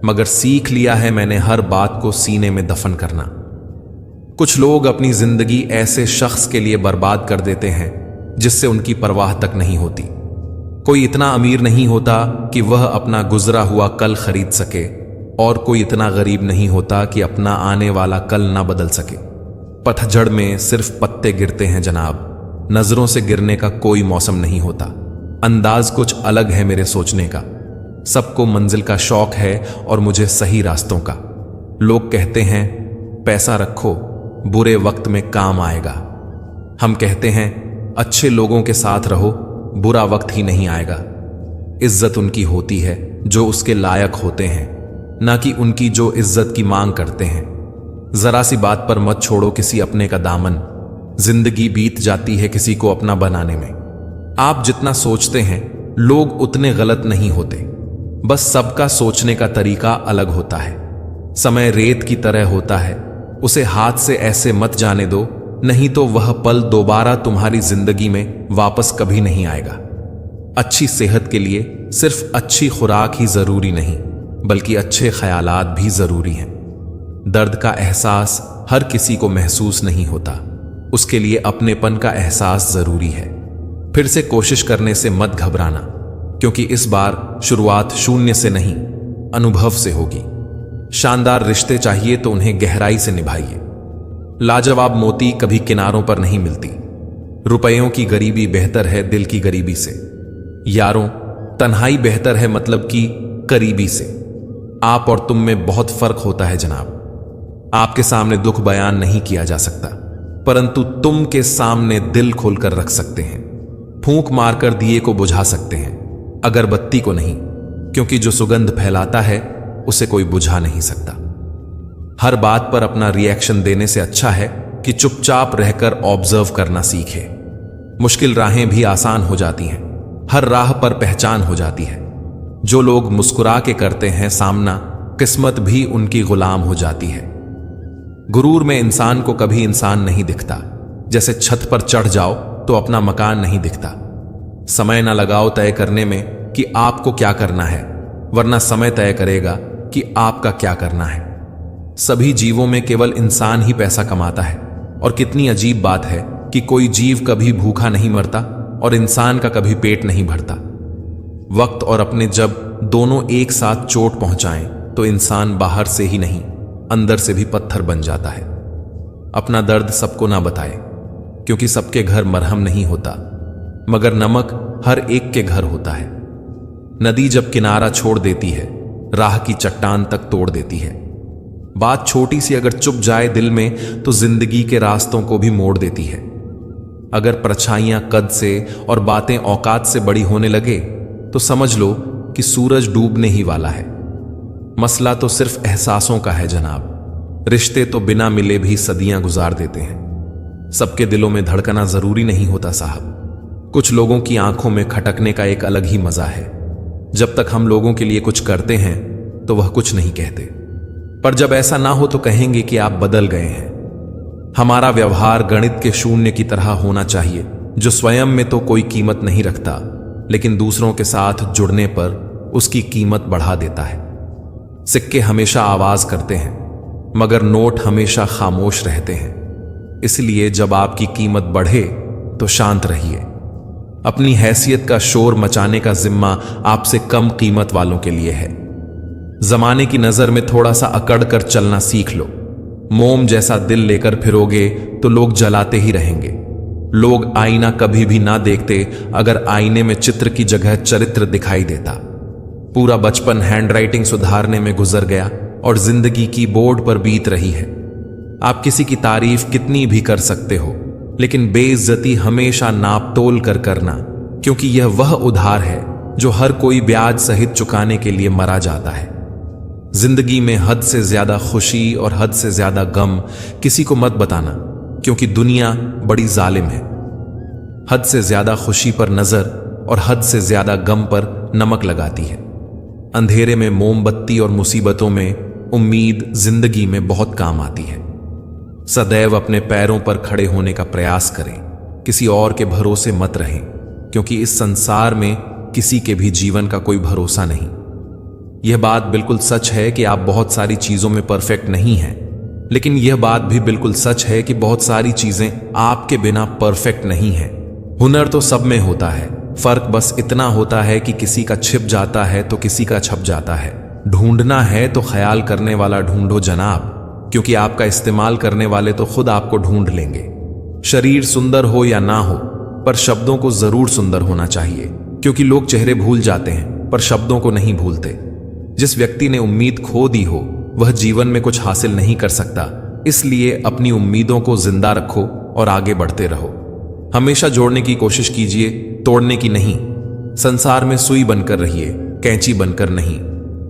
मगर सीख लिया है मैंने हर बात को सीने में दफन करना। कुछ लोग अपनी जिंदगी ऐसे शख्स के लिए बर्बाद कर देते हैं जिससे उनकी परवाह तक नहीं होती। कोई इतना अमीर नहीं होता कि वह अपना गुजरा हुआ कल खरीद सके, और कोई इतना गरीब नहीं होता कि अपना आने वाला कल ना बदल सके। पतझड़ में सिर्फ पत्ते गिरते हैं जनाब, नजरों से गिरने का कोई मौसम नहीं होता। अंदाज कुछ अलग है मेरे सोचने का। सबको मंजिल का शौक है और मुझे सही रास्तों का। लोग कहते हैं पैसा रखो, बुरे वक्त में काम आएगा। हम कहते हैं अच्छे लोगों के साथ रहो, बुरा वक्त ही नहीं आएगा। इज्जत उनकी होती है जो उसके लायक होते हैं, ना कि उनकी जो इज्जत की मांग करते हैं। जरा सी बात पर मत छोड़ो किसी अपने का दामन, जिंदगी बीत जाती है किसी को अपना बनाने में। आप जितना सोचते हैं लोग उतने गलत नहीं होते, बस सबका सोचने का तरीका अलग होता है। समय रेत की तरह होता है, उसे हाथ से ऐसे मत जाने दो, नहीं तो वह पल दोबारा तुम्हारी जिंदगी में वापस कभी नहीं आएगा। अच्छी सेहत के लिए सिर्फ अच्छी खुराक ही जरूरी नहीं, बल्कि अच्छे ख्यालात भी जरूरी हैं। दर्द का एहसास हर किसी को महसूस नहीं होता, उसके लिए अपनेपन का एहसास जरूरी है। फिर से कोशिश करने से मत घबराना, क्योंकि इस बार शुरुआत शून्य से नहीं, अनुभव से होगी। शानदार रिश्ते चाहिए तो उन्हें गहराई से निभाइए। लाजवाब मोती कभी किनारों पर नहीं मिलती। रुपयों की गरीबी बेहतर है दिल की गरीबी से। यारों, तन्हाई बेहतर है मतलब की करीबी से। आप और तुम में बहुत फर्क होता है जनाब। आपके सामने दुख बयान नहीं किया जा सकता, परंतु तुम के सामने दिल खोलकर रख सकते हैं। फूंक मारकर दिए को बुझा सकते हैं, अगरबत्ती को नहीं, क्योंकि जो सुगंध फैलाता है उसे कोई बुझा नहीं सकता। हर बात पर अपना रिएक्शन देने से अच्छा है कि चुपचाप रहकर ऑब्जर्व करना सीखे। मुश्किल राहें भी आसान हो जाती हैं, हर राह पर पहचान हो जाती है। जो लोग मुस्कुरा के करते हैं सामना, किस्मत भी उनकी गुलाम हो जाती है। गुरूर में इंसान को कभी इंसान नहीं दिखता। जैसे छत पर चढ़ जाओ तो अपना मकान नहीं दिखता। समय ना लगाओ तय करने में कि आपको क्या करना है, वरना समय तय करेगा कि आपका क्या करना है। सभी जीवों में केवल इंसान ही पैसा कमाता है, और कितनी अजीब बात है कि कोई जीव कभी भूखा नहीं मरता और इंसान का कभी पेट नहीं भरता। वक्त और अपने जब दोनों एक साथ चोट पहुंचाएं तो इंसान बाहर से ही नहीं, अंदर से भी पत्थर बन जाता है। अपना दर्द सबको ना बताए, क्योंकि सबके घर मरहम नहीं होता, मगर नमक हर एक के घर होता है। नदी जब किनारा छोड़ देती है, राह की चट्टान तक तोड़ देती है। बात छोटी सी अगर चुप जाए दिल में तो जिंदगी के रास्तों को भी मोड़ देती है। अगर परछाइयां कद से और बातें औकात से बड़ी होने लगे तो समझ लो कि सूरज डूबने ही वाला है। मसला तो सिर्फ एहसासों का है जनाब। रिश्ते तो बिना मिले भी सदियां गुजार देते हैं। सबके दिलों में धड़कना जरूरी नहीं होता साहब। कुछ लोगों की आंखों में खटकने का एक अलग ही मजा है। जब तक हम लोगों के लिए कुछ करते हैं तो वह कुछ नहीं कहते, पर जब ऐसा ना हो तो कहेंगे कि आप बदल गए हैं। हमारा व्यवहार गणित के शून्य की तरह होना चाहिए, जो स्वयं में तो कोई कीमत नहीं रखता, लेकिन दूसरों के साथ जुड़ने पर उसकी कीमत बढ़ा देता है। सिक्के हमेशा आवाज करते हैं, मगर नोट हमेशा खामोश रहते हैं। इसलिए जब आपकी कीमत बढ़े तो शांत रहिए। अपनी हैसियत का शोर मचाने का जिम्मा आपसे कम कीमत वालों के लिए है। जमाने की नजर में थोड़ा सा अकड़ कर चलना सीख लो। मोम जैसा दिल लेकर फिरोगे तो लोग जलाते ही रहेंगे। लोग आईना कभी भी ना देखते अगर आईने में चित्र की जगह चरित्र दिखाई देता। पूरा बचपन हैंडराइटिंग सुधारने में गुजर गया और जिंदगी की बोर्ड पर बीत रही है। आप किसी की तारीफ कितनी भी कर सकते हो, लेकिन बेइज्जती हमेशा नाप तोल कर करना, क्योंकि यह वह उधार है जो हर कोई ब्याज सहित चुकाने के लिए मरा जाता है। जिंदगी में हद से ज्यादा खुशी और हद से ज्यादा गम किसी को मत बताना, क्योंकि दुनिया बड़ी जालिम है। हद से ज्यादा खुशी पर नजर और हद से ज्यादा गम पर नमक लगाती है। अंधेरे में मोमबत्ती और मुसीबतों में उम्मीद जिंदगी में बहुत काम आती है। सदैव अपने पैरों पर खड़े होने का प्रयास करें, किसी और के भरोसे मत रहें, क्योंकि इस संसार में किसी के भी जीवन का कोई भरोसा नहीं। यह बात बिल्कुल सच है कि आप बहुत सारी चीजों में परफेक्ट नहीं हैं, लेकिन यह बात भी बिल्कुल सच है कि बहुत सारी चीजें आपके बिना परफेक्ट नहीं हैं। हुनर तो सब में होता है, फर्क बस इतना होता है कि किसी का छिप जाता है तो किसी का छप जाता है। ढूंढना है तो ख्याल करने वाला ढूंढो जनाब, क्योंकि आपका इस्तेमाल करने वाले तो खुद आपको ढूंढ लेंगे। शरीर सुंदर हो या ना हो, पर शब्दों को जरूर सुंदर होना चाहिए, क्योंकि लोग चेहरे भूल जाते हैं पर शब्दों को नहीं भूलते। जिस व्यक्ति ने उम्मीद खो दी हो वह जीवन में कुछ हासिल नहीं कर सकता। इसलिए अपनी उम्मीदों को जिंदा रखो और आगे बढ़ते रहो। हमेशा जोड़ने की कोशिश कीजिए, तोड़ने की नहीं। संसार में सुई बनकर रहिए, कैंची बनकर नहीं।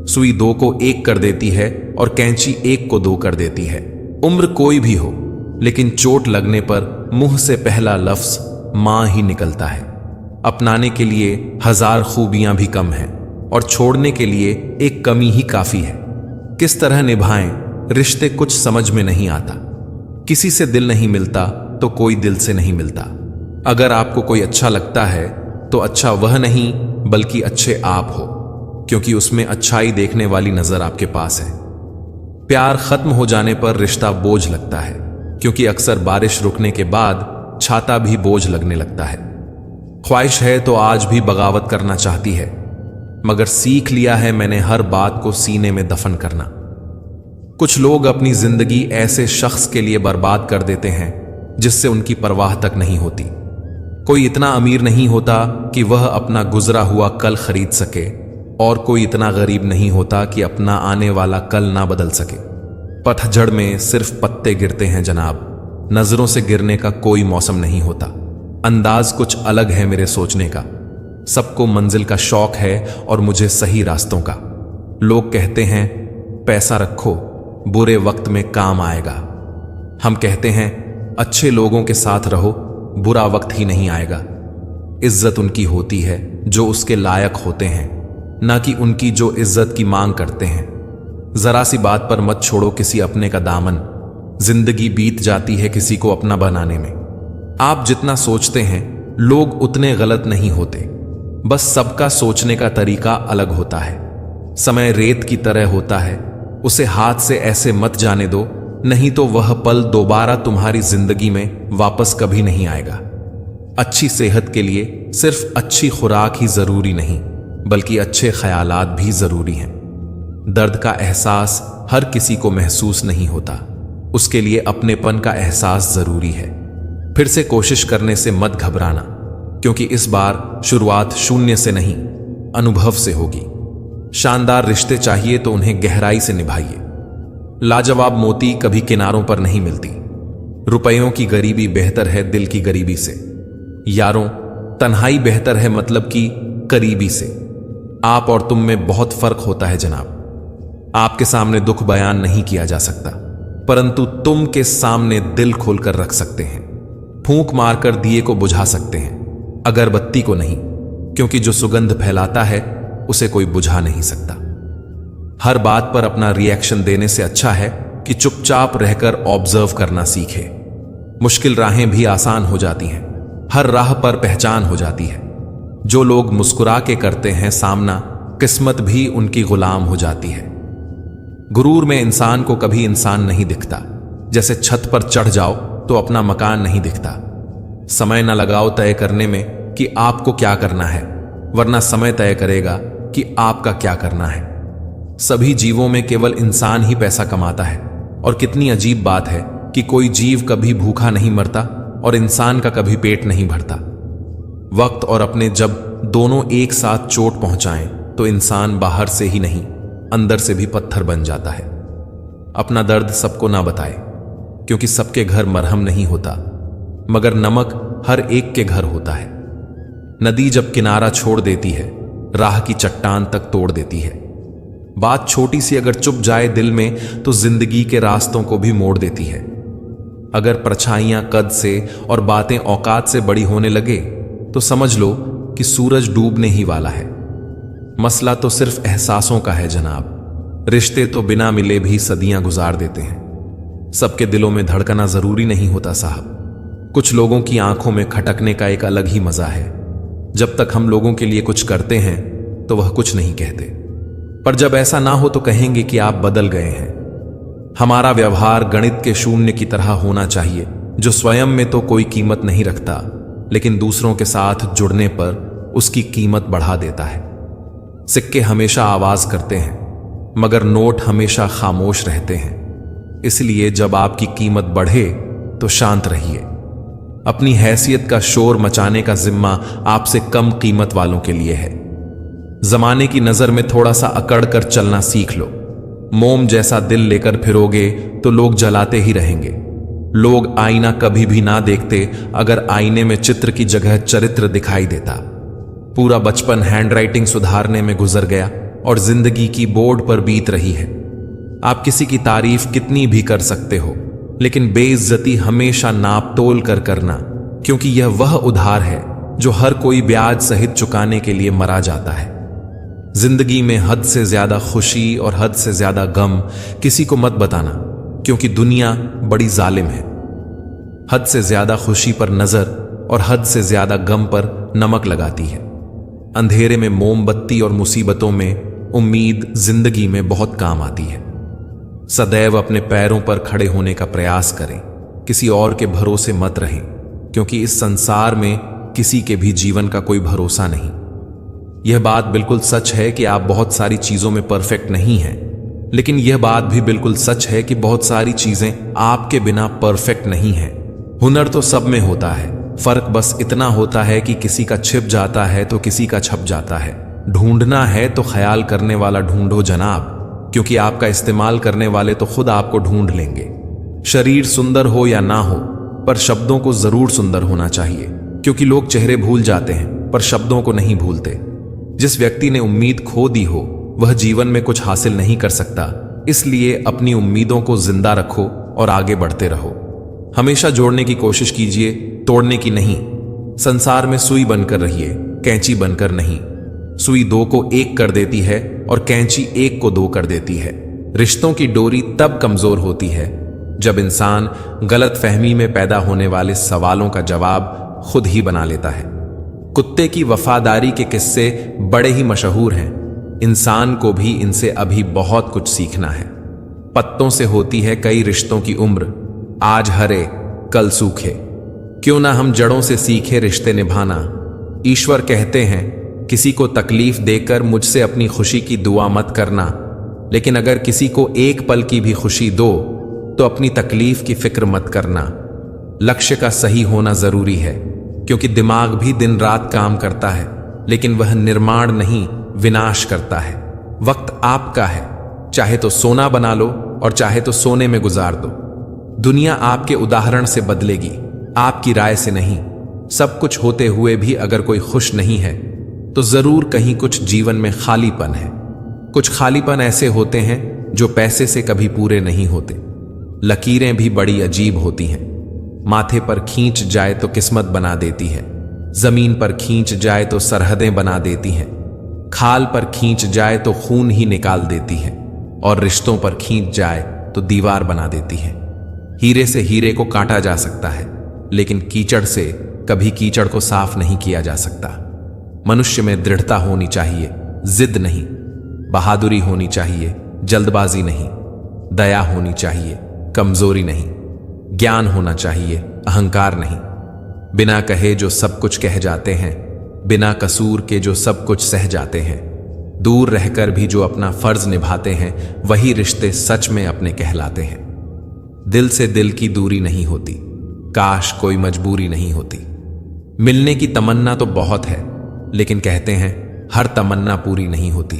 सुई दो को एक कर देती है और कैंची एक को दो कर देती है। उम्र कोई भी हो, लेकिन चोट लगने पर मुंह से पहला लफ्ज मां ही निकलता है। अपनाने के लिए 1000 खूबियां भी कम हैं और छोड़ने के लिए एक कमी ही काफी है। किस तरह निभाएं रिश्ते कुछ समझ में नहीं आता। किसी से दिल नहीं मिलता तो कोई दिल से नहीं मिलता। अगर आपको कोई अच्छा लगता है तो अच्छा वह नहीं बल्कि अच्छे आप हो, क्योंकि उसमें अच्छाई देखने वाली नजर आपके पास है। प्यार खत्म हो जाने पर रिश्ता बोझ लगता है, क्योंकि अक्सर बारिश रुकने के बाद छाता भी बोझ लगने लगता है। ख्वाहिश है तो आज भी बगावत करना चाहती है, मगर सीख लिया है मैंने हर बात को सीने में दफन करना। कुछ लोग अपनी जिंदगी ऐसे शख्स के लिए बर्बाद कर देते हैं जिससे उनकी परवाह तक नहीं होती। कोई इतना अमीर नहीं होता कि वह अपना गुजरा हुआ कल खरीद सके, और कोई इतना गरीब नहीं होता कि अपना आने वाला कल ना बदल सके। पतझड़ में सिर्फ पत्ते गिरते हैं जनाब, नजरों से गिरने का कोई मौसम नहीं होता। अंदाज कुछ अलग है मेरे सोचने का। सबको मंजिल का शौक है और मुझे सही रास्तों का। लोग कहते हैं पैसा रखो, बुरे वक्त में काम आएगा। हम कहते हैं अच्छे लोगों के साथ रहो, बुरा वक्त ही नहीं आएगा। इज्जत उनकी होती है जो उसके लायक होते हैं, ना कि उनकी जो इज्जत की मांग करते हैं। जरा सी बात पर मत छोड़ो किसी अपने का दामन। जिंदगी बीत जाती है किसी को अपना बनाने में। आप जितना सोचते हैं लोग उतने गलत नहीं होते, बस सबका सोचने का तरीका अलग होता है। समय रेत की तरह होता है, उसे हाथ से ऐसे मत जाने दो, नहीं तो वह पल दोबारा तुम्हारी जिंदगी में वापस कभी नहीं आएगा। अच्छी सेहत के लिए सिर्फ अच्छी खुराक ही जरूरी नहीं, बल्कि अच्छे ख्यालात भी जरूरी हैं। दर्द का एहसास हर किसी को महसूस नहीं होता, उसके लिए अपनेपन का एहसास जरूरी है। फिर से कोशिश करने से मत घबराना, क्योंकि इस बार शुरुआत शून्य से नहीं, अनुभव से होगी। शानदार रिश्ते चाहिए तो उन्हें गहराई से निभाइए। लाजवाब मोती कभी किनारों पर नहीं मिलती। रुपयों की गरीबी बेहतर है दिल की गरीबी से। यारों, तन्हाई बेहतर है मतलब की करीबी से। आप और तुम में बहुत फर्क होता है जनाब। आपके सामने दुख बयान नहीं किया जा सकता, परंतु तुम के सामने दिल खोलकर रख सकते हैं। फूंक मारकर दिए को बुझा सकते हैं, अगरबत्ती को नहीं, क्योंकि जो सुगंध फैलाता है उसे कोई बुझा नहीं सकता। हर बात पर अपना रिएक्शन देने से अच्छा है कि चुपचाप रहकर ऑब्जर्व करना सीखे। मुश्किल राहें भी आसान हो जाती हैं, हर राह पर पहचान हो जाती है। जो लोग मुस्कुरा के करते हैं सामना, किस्मत भी उनकी गुलाम हो जाती है। गुरूर में इंसान को कभी इंसान नहीं दिखता। जैसे छत पर चढ़ जाओ तो अपना मकान नहीं दिखता। समय न लगाओ तय करने में कि आपको क्या करना है, वरना समय तय करेगा कि आपका क्या करना है। सभी जीवों में केवल इंसान ही पैसा कमाता है, और कितनी अजीब बात है कि कोई जीव कभी भूखा नहीं मरता और इंसान का कभी पेट नहीं भरता। वक्त और अपने जब दोनों एक साथ चोट पहुंचाएं तो इंसान बाहर से ही नहीं, अंदर से भी पत्थर बन जाता है। अपना दर्द सबको ना बताए, क्योंकि सबके घर मरहम नहीं होता, मगर नमक हर एक के घर होता है। नदी जब किनारा छोड़ देती है, राह की चट्टान तक तोड़ देती है। बात छोटी सी अगर चुप जाए दिल में तो जिंदगी के रास्तों को भी मोड़ देती है। अगर परछाइयां कद से और बातें औकात से बड़ी होने लगे तो समझ लो कि सूरज डूबने ही वाला है। मसला तो सिर्फ एहसासों का है जनाब। रिश्ते तो बिना मिले भी सदियां गुजार देते हैं। सबके दिलों में धड़कना जरूरी नहीं होता साहब। कुछ लोगों की आंखों में खटकने का एक अलग ही मजा है। जब तक हम लोगों के लिए कुछ करते हैं तो वह कुछ नहीं कहते, पर जब ऐसा ना हो तो कहेंगे कि आप बदल गए हैं। हमारा व्यवहार गणित के शून्य की तरह होना चाहिए, जो स्वयं में तो कोई कीमत नहीं रखता, लेकिन दूसरों के साथ जुड़ने पर उसकी कीमत बढ़ा देता है। सिक्के हमेशा आवाज करते हैं, मगर नोट हमेशा खामोश रहते हैं। इसलिए जब आपकी कीमत बढ़े तो शांत रहिए। अपनी हैसियत का शोर मचाने का जिम्मा आपसे कम कीमत वालों के लिए है। जमाने की नजर में थोड़ा सा अकड़ कर चलना सीख लो। मोम जैसा दिल लेकर फिरोगे तो लोग जलाते ही रहेंगे। लोग आईना कभी भी ना देखते अगर आईने में चित्र की जगह चरित्र दिखाई देता। पूरा बचपन हैंडराइटिंग सुधारने में गुजर गया और जिंदगी की बोर्ड पर बीत रही है। आप किसी की तारीफ कितनी भी कर सकते हो, लेकिन बेइज्जती हमेशा नाप तोल कर करना, क्योंकि यह वह उधार है जो हर कोई ब्याज सहित चुकाने के लिए मरा जाता है। जिंदगी में हद से ज्यादा खुशी और हद से ज्यादा गम किसी को मत बताना, क्योंकि दुनिया बड़ी जालिम है। हद से ज्यादा खुशी पर नजर और हद से ज्यादा गम पर नमक लगाती है। अंधेरे में मोमबत्ती और मुसीबतों में उम्मीद जिंदगी में बहुत काम आती है। सदैव अपने पैरों पर खड़े होने का प्रयास करें, किसी और के भरोसे मत रहें, क्योंकि इस संसार में किसी के भी जीवन का कोई भरोसा नहीं। यह बात बिल्कुल सच है कि आप बहुत सारी चीजों में परफेक्ट नहीं हैं, लेकिन यह बात भी बिल्कुल सच है कि बहुत सारी चीजें आपके बिना परफेक्ट नहीं हैं। हुनर तो सब में होता है, फर्क बस इतना होता है कि किसी का छिप जाता है तो किसी का छप जाता है। ढूंढना है तो ख्याल करने वाला ढूंढो जनाब, क्योंकि आपका इस्तेमाल करने वाले तो खुद आपको ढूंढ लेंगे। शरीर सुंदर हो या ना हो, पर शब्दों को जरूर सुंदर होना चाहिए, क्योंकि लोग चेहरे भूल जाते हैं पर शब्दों को नहीं भूलते। जिस व्यक्ति ने उम्मीद खो दी हो वह जीवन में कुछ हासिल नहीं कर सकता। इसलिए अपनी उम्मीदों को जिंदा रखो और आगे बढ़ते रहो। हमेशा जोड़ने की कोशिश कीजिए, तोड़ने की नहीं। संसार में सुई बनकर रहिए, कैंची बनकर नहीं। सुई दो को एक कर देती है और कैंची एक को दो कर देती है। रिश्तों की डोरी तब कमजोर होती है जब इंसान गलत फहमी में पैदा होने वाले सवालों का जवाब खुद ही बना लेता है। कुत्ते की वफादारी के किस्से बड़े ही मशहूर हैं। इंसान को भी इनसे अभी बहुत कुछ सीखना है। पत्तों से होती है कई रिश्तों की उम्र, आज हरे कल सूखे। क्यों ना हम जड़ों से सीखे रिश्ते निभाना। ईश्वर कहते हैं किसी को तकलीफ देकर मुझसे अपनी खुशी की दुआ मत करना, लेकिन अगर किसी को एक पल की भी खुशी दो तो अपनी तकलीफ की फिक्र मत करना। लक्ष्य का सही होना जरूरी है, क्योंकि दिमाग भी दिन रात काम करता है, लेकिन वह निर्माण नहीं विनाश करता है। वक्त आपका है, चाहे तो सोना बना लो और चाहे तो सोने में गुजार दो। दुनिया आपके उदाहरण से बदलेगी, आपकी राय से नहीं। सब कुछ होते हुए भी अगर कोई खुश नहीं है तो जरूर कहीं कुछ जीवन में खालीपन है। कुछ खालीपन ऐसे होते हैं जो पैसे से कभी पूरे नहीं होते। लकीरें भी बड़ी अजीब होती हैं। माथे पर खींच जाए तो किस्मत बना देती है, जमीन पर खींच जाए तो सरहदें बना देती हैं, खाल पर खींच जाए तो खून ही निकाल देती है, और रिश्तों पर खींच जाए तो दीवार बना देती है। हीरे से हीरे को काटा जा सकता है, लेकिन कीचड़ से कभी कीचड़ को साफ नहीं किया जा सकता। मनुष्य में दृढ़ता होनी चाहिए, जिद नहीं। बहादुरी होनी चाहिए, जल्दबाजी नहीं। दया होनी चाहिए, कमजोरी नहीं। ज्ञान होना चाहिए, अहंकार नहीं। बिना कहे जो सब कुछ कह जाते हैं, बिना कसूर के जो सब कुछ सह जाते हैं, दूर रहकर भी जो अपना फर्ज निभाते हैं, वही रिश्ते सच में अपने कहलाते हैं। दिल से दिल की दूरी नहीं होती, काश कोई मजबूरी नहीं होती। मिलने की तमन्ना तो बहुत है, लेकिन कहते हैं हर तमन्ना पूरी नहीं होती।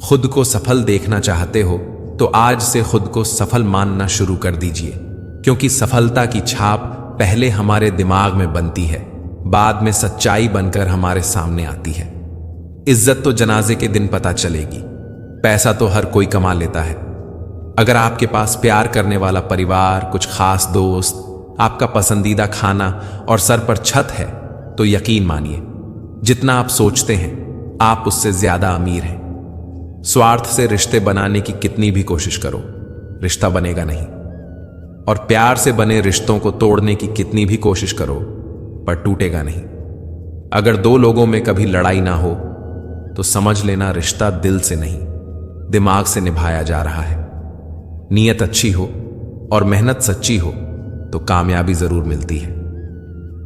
खुद को सफल देखना चाहते हो तो आज से खुद को सफल मानना शुरू कर दीजिए, क्योंकि सफलता की छाप पहले हमारे दिमाग में बनती है, बाद में सच्चाई बनकर हमारे सामने आती है। इज्जत तो जनाजे के दिन पता चलेगी। पैसा तो हर कोई कमा लेता है। अगर आपके पास प्यार करने वाला परिवार, कुछ खास दोस्त, आपका पसंदीदा खाना और सर पर छत है, तो यकीन मानिए जितना आप सोचते हैं आप उससे ज्यादा अमीर हैं। स्वार्थ से रिश्ते बनाने की कितनी भी कोशिश करो, रिश्ता बनेगा नहीं। और प्यार से बने रिश्तों को तोड़ने की कितनी भी कोशिश करो, पर टूटेगा नहीं। अगर दो लोगों में कभी लड़ाई ना हो तो समझ लेना रिश्ता दिल से नहीं, दिमाग से निभाया जा रहा है। नीयत अच्छी हो और मेहनत सच्ची हो तो कामयाबी जरूर मिलती है।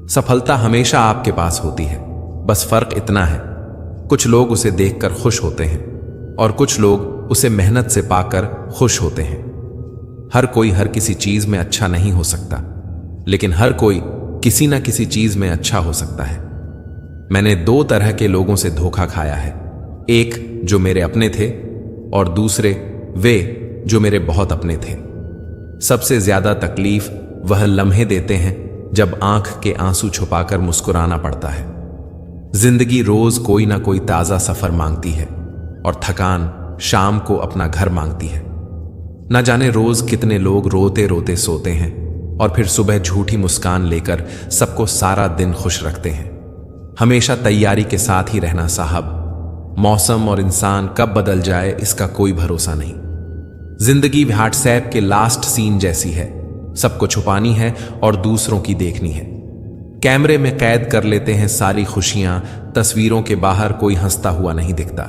सफलता हमेशा आपके पास होती है, बस फर्क इतना है, कुछ लोग उसे देखकर खुश होते हैं और कुछ लोग उसे मेहनत से पाकर खुश होते हैं। हर कोई हर किसी चीज में अच्छा नहीं हो सकता, लेकिन हर कोई किसी ना किसी चीज में अच्छा हो सकता है। मैंने दो तरह के लोगों से धोखा खाया है, एक जो मेरे अपने थे और दूसरे वे जो मेरे बहुत अपने थे। सबसे ज्यादा तकलीफ वह लम्हे देते हैं जब आंख के आंसू छुपाकर मुस्कुराना पड़ता है। जिंदगी रोज कोई ना कोई ताजा सफर मांगती है और थकान शाम को अपना घर मांगती है। न जाने रोज कितने लोग रोते रोते सोते हैं और फिर सुबह झूठी मुस्कान लेकर सबको सारा दिन खुश रखते हैं। हमेशा तैयारी के साथ ही रहना साहब, मौसम और इंसान कब बदल जाए इसका कोई भरोसा नहीं। जिंदगी व्हाट्सएप के लास्ट सीन जैसी है, सबको छुपानी है और दूसरों की देखनी है। कैमरे में कैद कर लेते हैं सारी खुशियां, तस्वीरों के बाहर कोई हंसता हुआ नहीं दिखता।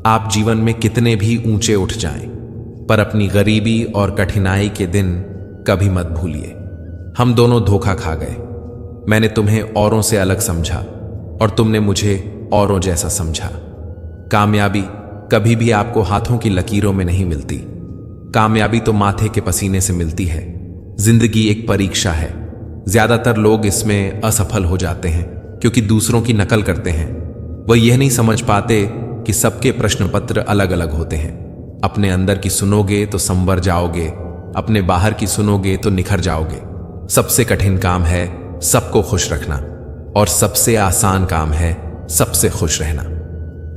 आप जीवन में कितने भी ऊंचे उठ जाएं, पर अपनी गरीबी और कठिनाई के दिन कभी मत भूलिए। हम दोनों धोखा खा गए। मैंने तुम्हें औरों से अलग समझा और तुमने मुझे औरों जैसा समझा। कामयाबी कभी भी आपको हाथों की लकीरों में नहीं मिलती, कामयाबी तो माथे के पसीने से मिलती है। जिंदगी एक परीक्षा है, ज्यादातर लोग इसमें असफल हो जाते हैं क्योंकि दूसरों की नकल करते हैं। वह यह नहीं समझ पाते कि सबके प्रश्न पत्र अलग अलग होते हैं। अपने अंदर की सुनोगे तो संवर जाओगे, अपने बाहर की सुनोगे तो निखर जाओगे। सबसे कठिन काम है सबको खुश रखना और सबसे आसान काम है सबसे खुश रहना।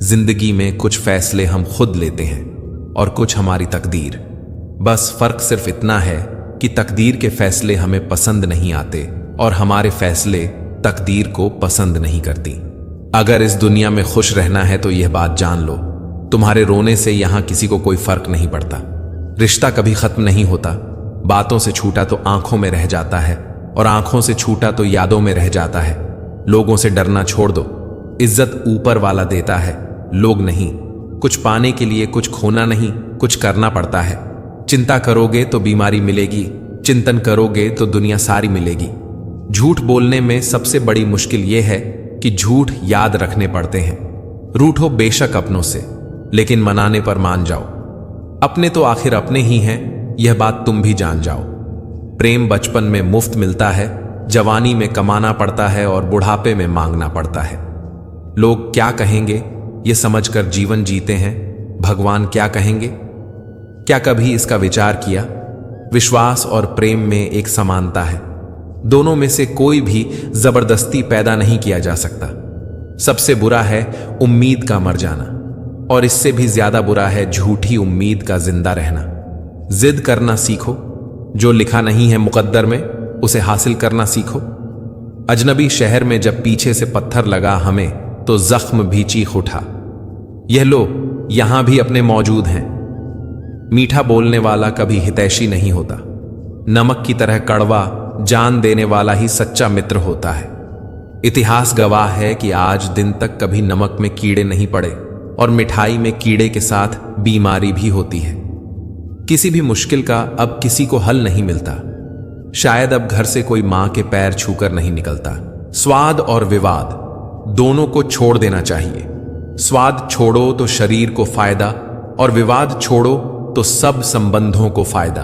जिंदगी में कुछ फैसले हम खुद लेते हैं और कुछ हमारी तकदीर। बस फर्क सिर्फ इतना है कि तकदीर के फैसले हमें पसंद नहीं आते और हमारे फैसले तकदीर को पसंद नहीं करती। अगर इस दुनिया में खुश रहना है तो यह बात जान लो, तुम्हारे रोने से यहां किसी को कोई फर्क नहीं पड़ता। रिश्ता कभी खत्म नहीं होता। बातों से छूटा तो आंखों में रह जाता है और आंखों से छूटा तो यादों में रह जाता है। लोगों से डरना छोड़ दो, इज्जत ऊपर वाला देता है, लोग नहीं। कुछ पाने के लिए कुछ खोना नहीं, कुछ करना पड़ता है। चिंता करोगे तो बीमारी मिलेगी, चिंतन करोगे तो दुनिया सारी मिलेगी। झूठ बोलने में सबसे बड़ी मुश्किल यह है कि झूठ याद रखने पड़ते हैं। रूठो बेशक अपनों से, लेकिन मनाने पर मान जाओ। अपने तो आखिर अपने ही हैं, यह बात तुम भी जान जाओ। प्रेम बचपन में मुफ्त मिलता है, जवानी में कमाना पड़ता है और बुढ़ापे में मांगना पड़ता है। लोग क्या कहेंगे ये समझकर जीवन जीते हैं, भगवान क्या कहेंगे? क्या कभी इसका विचार किया? विश्वास और प्रेम में एक समानता है। दोनों में से कोई भी जबरदस्ती पैदा नहीं किया जा सकता। सबसे बुरा है उम्मीद का मर जाना, और इससे भी ज्यादा बुरा है झूठी उम्मीद का जिंदा रहना। जिद करना सीखो, जो लिखा नहीं है मुकद्दर में उसे हासिल करना सीखो। अजनबी शहर में जब पीछे से पत्थर लगा हमें, तो जख्म भी चीख उठा। यह लो, यहां भी अपने मौजूद हैं। मीठा बोलने वाला कभी हितैषी नहीं होता। नमक की तरह कड़वा जान देने वाला ही सच्चा मित्र होता है। इतिहास गवाह है कि आज दिन तक कभी नमक में कीड़े नहीं पड़े, और मिठाई में कीड़े के साथ बीमारी भी होती है। किसी भी मुश्किल का अब किसी को हल नहीं मिलता। शायद अब घर से कोई मां के पैर छूकर नहीं निकलता। स्वाद और विवाद दोनों को छोड़ देना चाहिए। स्वाद छोड़ो तो शरीर को फायदा, और विवाद छोड़ो तो सब संबंधों को फायदा।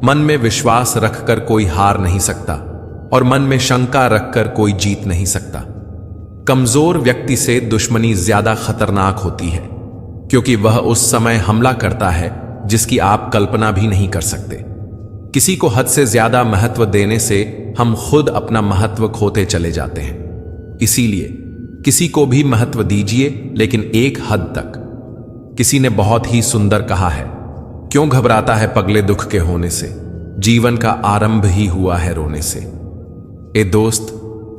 मन में विश्वास रखकर कोई हार नहीं सकता, और मन में शंका रखकर कोई जीत नहीं सकता। कमजोर व्यक्ति से दुश्मनी ज्यादा खतरनाक होती है, क्योंकि वह उस समय हमला करता है जिसकी आप कल्पना भी नहीं कर सकते। किसी को हद से ज्यादा महत्व देने से हम खुद अपना महत्व खोते चले जाते हैं। इसीलिए किसी को भी महत्व दीजिए, लेकिन एक हद तक। किसी ने बहुत ही सुंदर कहा है, क्यों घबराता है पगले दुख के होने से, जीवन का आरंभ ही हुआ है रोने से। ए दोस्त,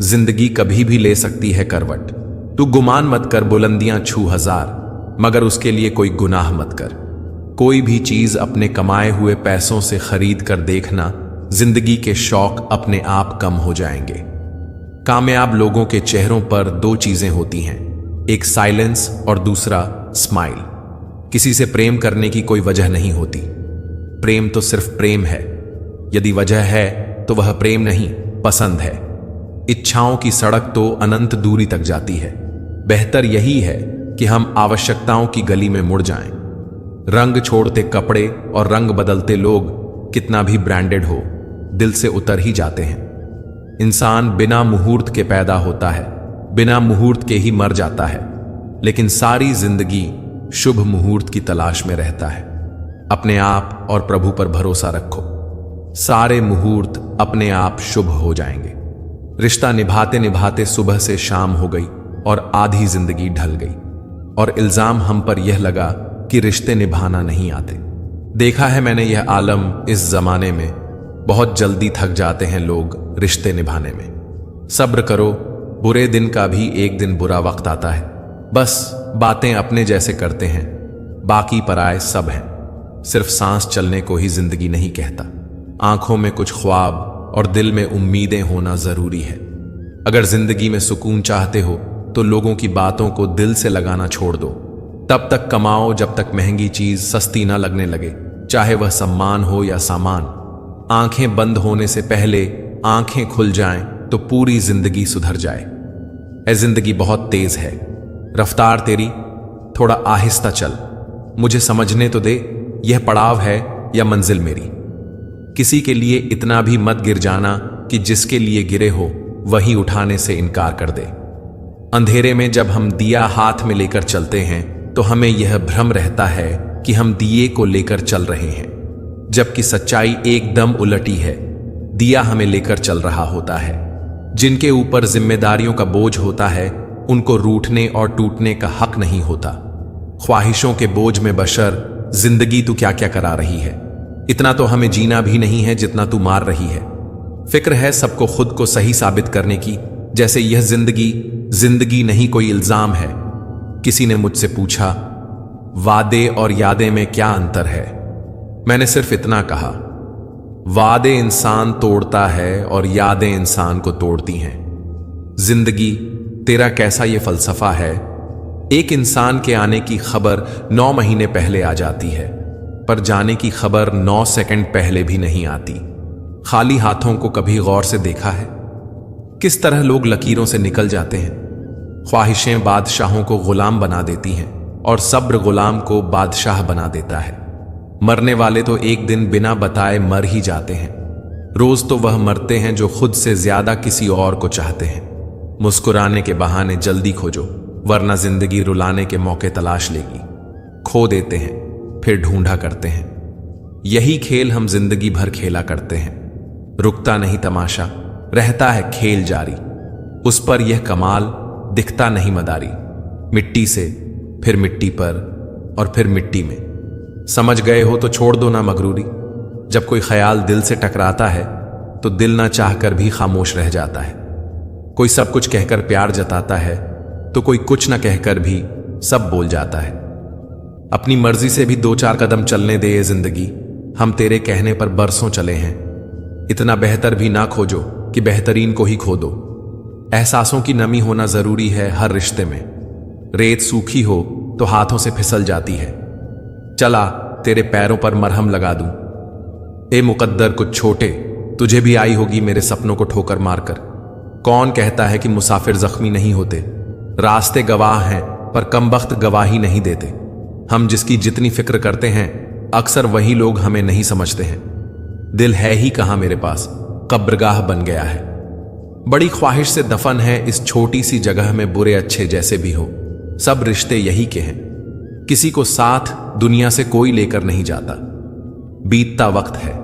जिंदगी कभी भी ले सकती है करवट। तू गुमान मत कर बुलंदियां छू हजार, मगर उसके लिए कोई गुनाह मत कर। कोई भी चीज अपने कमाए हुए पैसों से खरीद कर देखना, जिंदगी के शौक अपने आप कम हो जाएंगे। कामयाब लोगों के चेहरों पर दो चीजें होती हैं, एक साइलेंस और दूसरा स्माइल। किसी से प्रेम करने की कोई वजह नहीं होती। प्रेम तो सिर्फ प्रेम है। यदि वजह है तो वह प्रेम नहीं, पसंद है। इच्छाओं की सड़क तो अनंत दूरी तक जाती है। बेहतर यही है कि हम आवश्यकताओं की गली में मुड़ जाएं। रंग छोड़ते कपड़े और रंग बदलते लोग कितना भी ब्रांडेड हो, दिल से उतर ही जाते हैं। इंसान बिना मुहूर्त के पैदा होता है, बिना मुहूर्त के ही मर जाता है, लेकिन सारी जिंदगी शुभ मुहूर्त की तलाश में रहता है। अपने आप और प्रभु पर भरोसा रखो, सारे मुहूर्त अपने आप शुभ हो जाएंगे। रिश्ता निभाते निभाते सुबह से शाम हो गई और आधी जिंदगी ढल गई, और इल्जाम हम पर यह लगा कि रिश्ते निभाना नहीं आते। देखा है मैंने यह आलम इस जमाने में, बहुत जल्दी थक जाते हैं लोग रिश्ते निभाने में। सब्र करो, बुरे दिन का भी एक दिन बुरा वक्त आता है। बस बातें अपने जैसे करते हैं, बाकी पराए सब हैं। सिर्फ सांस चलने को ही जिंदगी नहीं कहता। आंखों में कुछ ख्वाब और दिल में उम्मीदें होना जरूरी है। अगर जिंदगी में सुकून चाहते हो तो लोगों की बातों को दिल से लगाना छोड़ दो। तब तक कमाओ जब तक महंगी चीज सस्ती ना लगने लगे, चाहे वह सम्मान हो या सामान। आंखें बंद होने से पहले आंखें खुल जाएं तो पूरी जिंदगी सुधर जाए। ऐ जिंदगी बहुत तेज है, रफ्तार तेरी थोड़ा आहिस्ता चल। मुझे समझने तो दे, यह पड़ाव है या मंजिल मेरी। किसी के लिए इतना भी मत गिर जाना कि जिसके लिए गिरे हो वही उठाने से इनकार कर दे। अंधेरे में जब हम दिया हाथ में लेकर चलते हैं तो हमें यह भ्रम रहता है कि हम दिए को लेकर चल रहे हैं, जबकि सच्चाई एकदम उलटी है। दिया हमें लेकर चल रहा होता है। जिनके ऊपर जिम्मेदारियों का बोझ होता है उनको रूठने और टूटने का हक नहीं होता। ख्वाहिशों के बोझ में बशर जिंदगी तू क्या क्या करा रही है। इतना तो हमें जीना भी नहीं है जितना तू मार रही है। फिक्र है सबको खुद को सही साबित करने की, जैसे यह जिंदगी नहीं कोई इल्जाम है। किसी ने मुझसे पूछा, वादे और यादें में क्या अंतर है? मैंने सिर्फ इतना कहा, वादे इंसान तोड़ता है और यादें इंसान को तोड़ती हैं। जिंदगी तेरा कैसा ये फलसफा है। एक इंसान के आने की खबर 9 महीने पहले आ जाती है, पर जाने की खबर 9 सेकंड पहले भी नहीं आती। खाली हाथों को कभी गौर से देखा है? किस तरह लोग लकीरों से निकल जाते हैं। ख्वाहिशें बादशाहों को गुलाम बना देती हैं और सब्र गुलाम को बादशाह बना देता है। मरने वाले तो एक दिन बिना बताए मर ही जाते हैं। रोज तो वह मरते हैं जो खुद से ज्यादा किसी और को चाहते हैं। मुस्कुराने के बहाने जल्दी खोजो, वरना जिंदगी रुलाने के मौके तलाश लेगी। खो देते हैं फिर ढूंढा करते हैं। यही खेल हम जिंदगी भर खेला करते हैं। रुकता नहीं तमाशा, रहता है खेल जारी। उस पर यह कमाल दिखता नहीं मदारी, मिट्टी से, फिर मिट्टी पर और फिर मिट्टी में। समझ गए हो तो छोड़ दो ना मगरूरी। जब कोई ख्याल दिल से टकराता है तो दिल ना चाहकर भी खामोश रह जाता है। कोई सब कुछ कहकर प्यार जताता है तो कोई कुछ न कहकर भी सब बोल जाता है। अपनी मर्जी से भी 2-4 कदम चलने दे ये जिंदगी, हम तेरे कहने पर बरसों चले हैं। इतना बेहतर भी ना खोजो कि बेहतरीन को ही खो दो। एहसासों की नमी होना जरूरी है हर रिश्ते में। रेत सूखी हो तो हाथों से फिसल जाती है। चला तेरे पैरों पर मरहम लगा दूं। ए मुकद्दर कुछ छोटे, तुझे भी आई होगी मेरे सपनों को ठोकर मारकर। कौन कहता है कि मुसाफिर जख्मी नहीं होते? रास्ते गवाह हैं पर कमबख्त गवाही नहीं देते। हम जिसकी जितनी फिक्र करते हैं अक्सर वही लोग हमें नहीं समझते हैं। दिल है ही कहां मेरे पास, कब्रगाह बन गया है। बड़ी ख्वाहिश से दफन है इस छोटी सी जगह में, बुरे अच्छे जैसे भी हो सब रिश्ते यही के हैं। किसी को साथ दुनिया से कोई लेकर नहीं जाता। बीतता वक्त है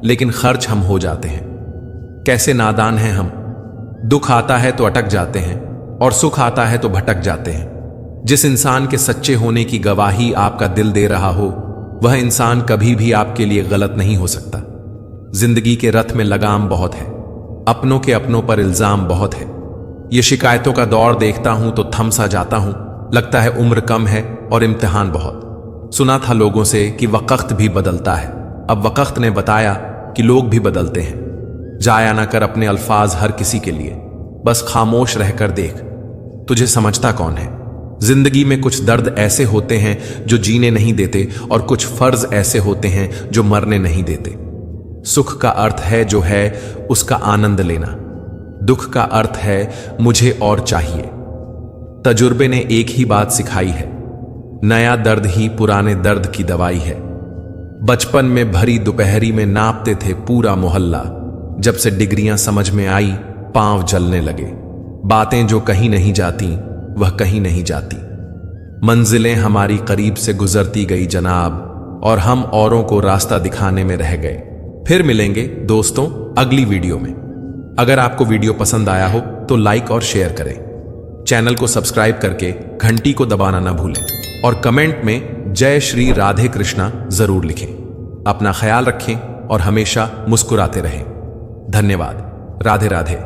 लेकिन खर्च हम हो जाते हैं। कैसे नादान हैं हम। दुख आता है तो अटक जाते हैं और सुख आता है तो भटक जाते हैं। जिस इंसान के सच्चे होने की गवाही आपका दिल दे रहा हो वह इंसान कभी भी आपके लिए गलत नहीं हो सकता। जिंदगी के रथ में लगाम बहुत है, अपनों के अपनों पर इल्जाम बहुत है। ये शिकायतों का दौर देखता हूं तो थम सा जाता हूं। लगता है उम्र कम है और इम्तिहान बहुत। सुना था लोगों से कि वक्त भी बदलता है, अब वक्त ने बताया कि लोग भी बदलते हैं। जाया ना कर अपने अल्फाज हर किसी के लिए, बस खामोश रहकर देख, तुझे समझता कौन है। जिंदगी में कुछ दर्द ऐसे होते हैं जो जीने नहीं देते और कुछ फर्ज ऐसे होते हैं जो मरने नहीं देते। सुख का अर्थ है जो है उसका आनंद लेना, दुख का अर्थ है मुझे और चाहिए। तजुर्बे ने एक ही बात सिखाई है, नया दर्द ही पुराने दर्द की दवाई है। बचपन में भरी दोपहरी में नापते थे पूरा मोहल्ला, जब से डिग्रियां समझ में आई पांव जलने लगे। बातें जो कहीं नहीं जाती वह कहीं नहीं जाती। मंजिलें हमारी करीब से गुजरती गई जनाब, और हम औरों को रास्ता दिखाने में रह गए। फिर मिलेंगे दोस्तों अगली वीडियो में। अगर आपको वीडियो पसंद आया हो तो लाइक और शेयर करें। चैनल को सब्सक्राइब करके घंटी को दबाना ना भूलें और कमेंट में जय श्री राधे कृष्णा जरूर लिखें। अपना ख्याल रखें और हमेशा मुस्कुराते रहें। धन्यवाद। राधे राधे।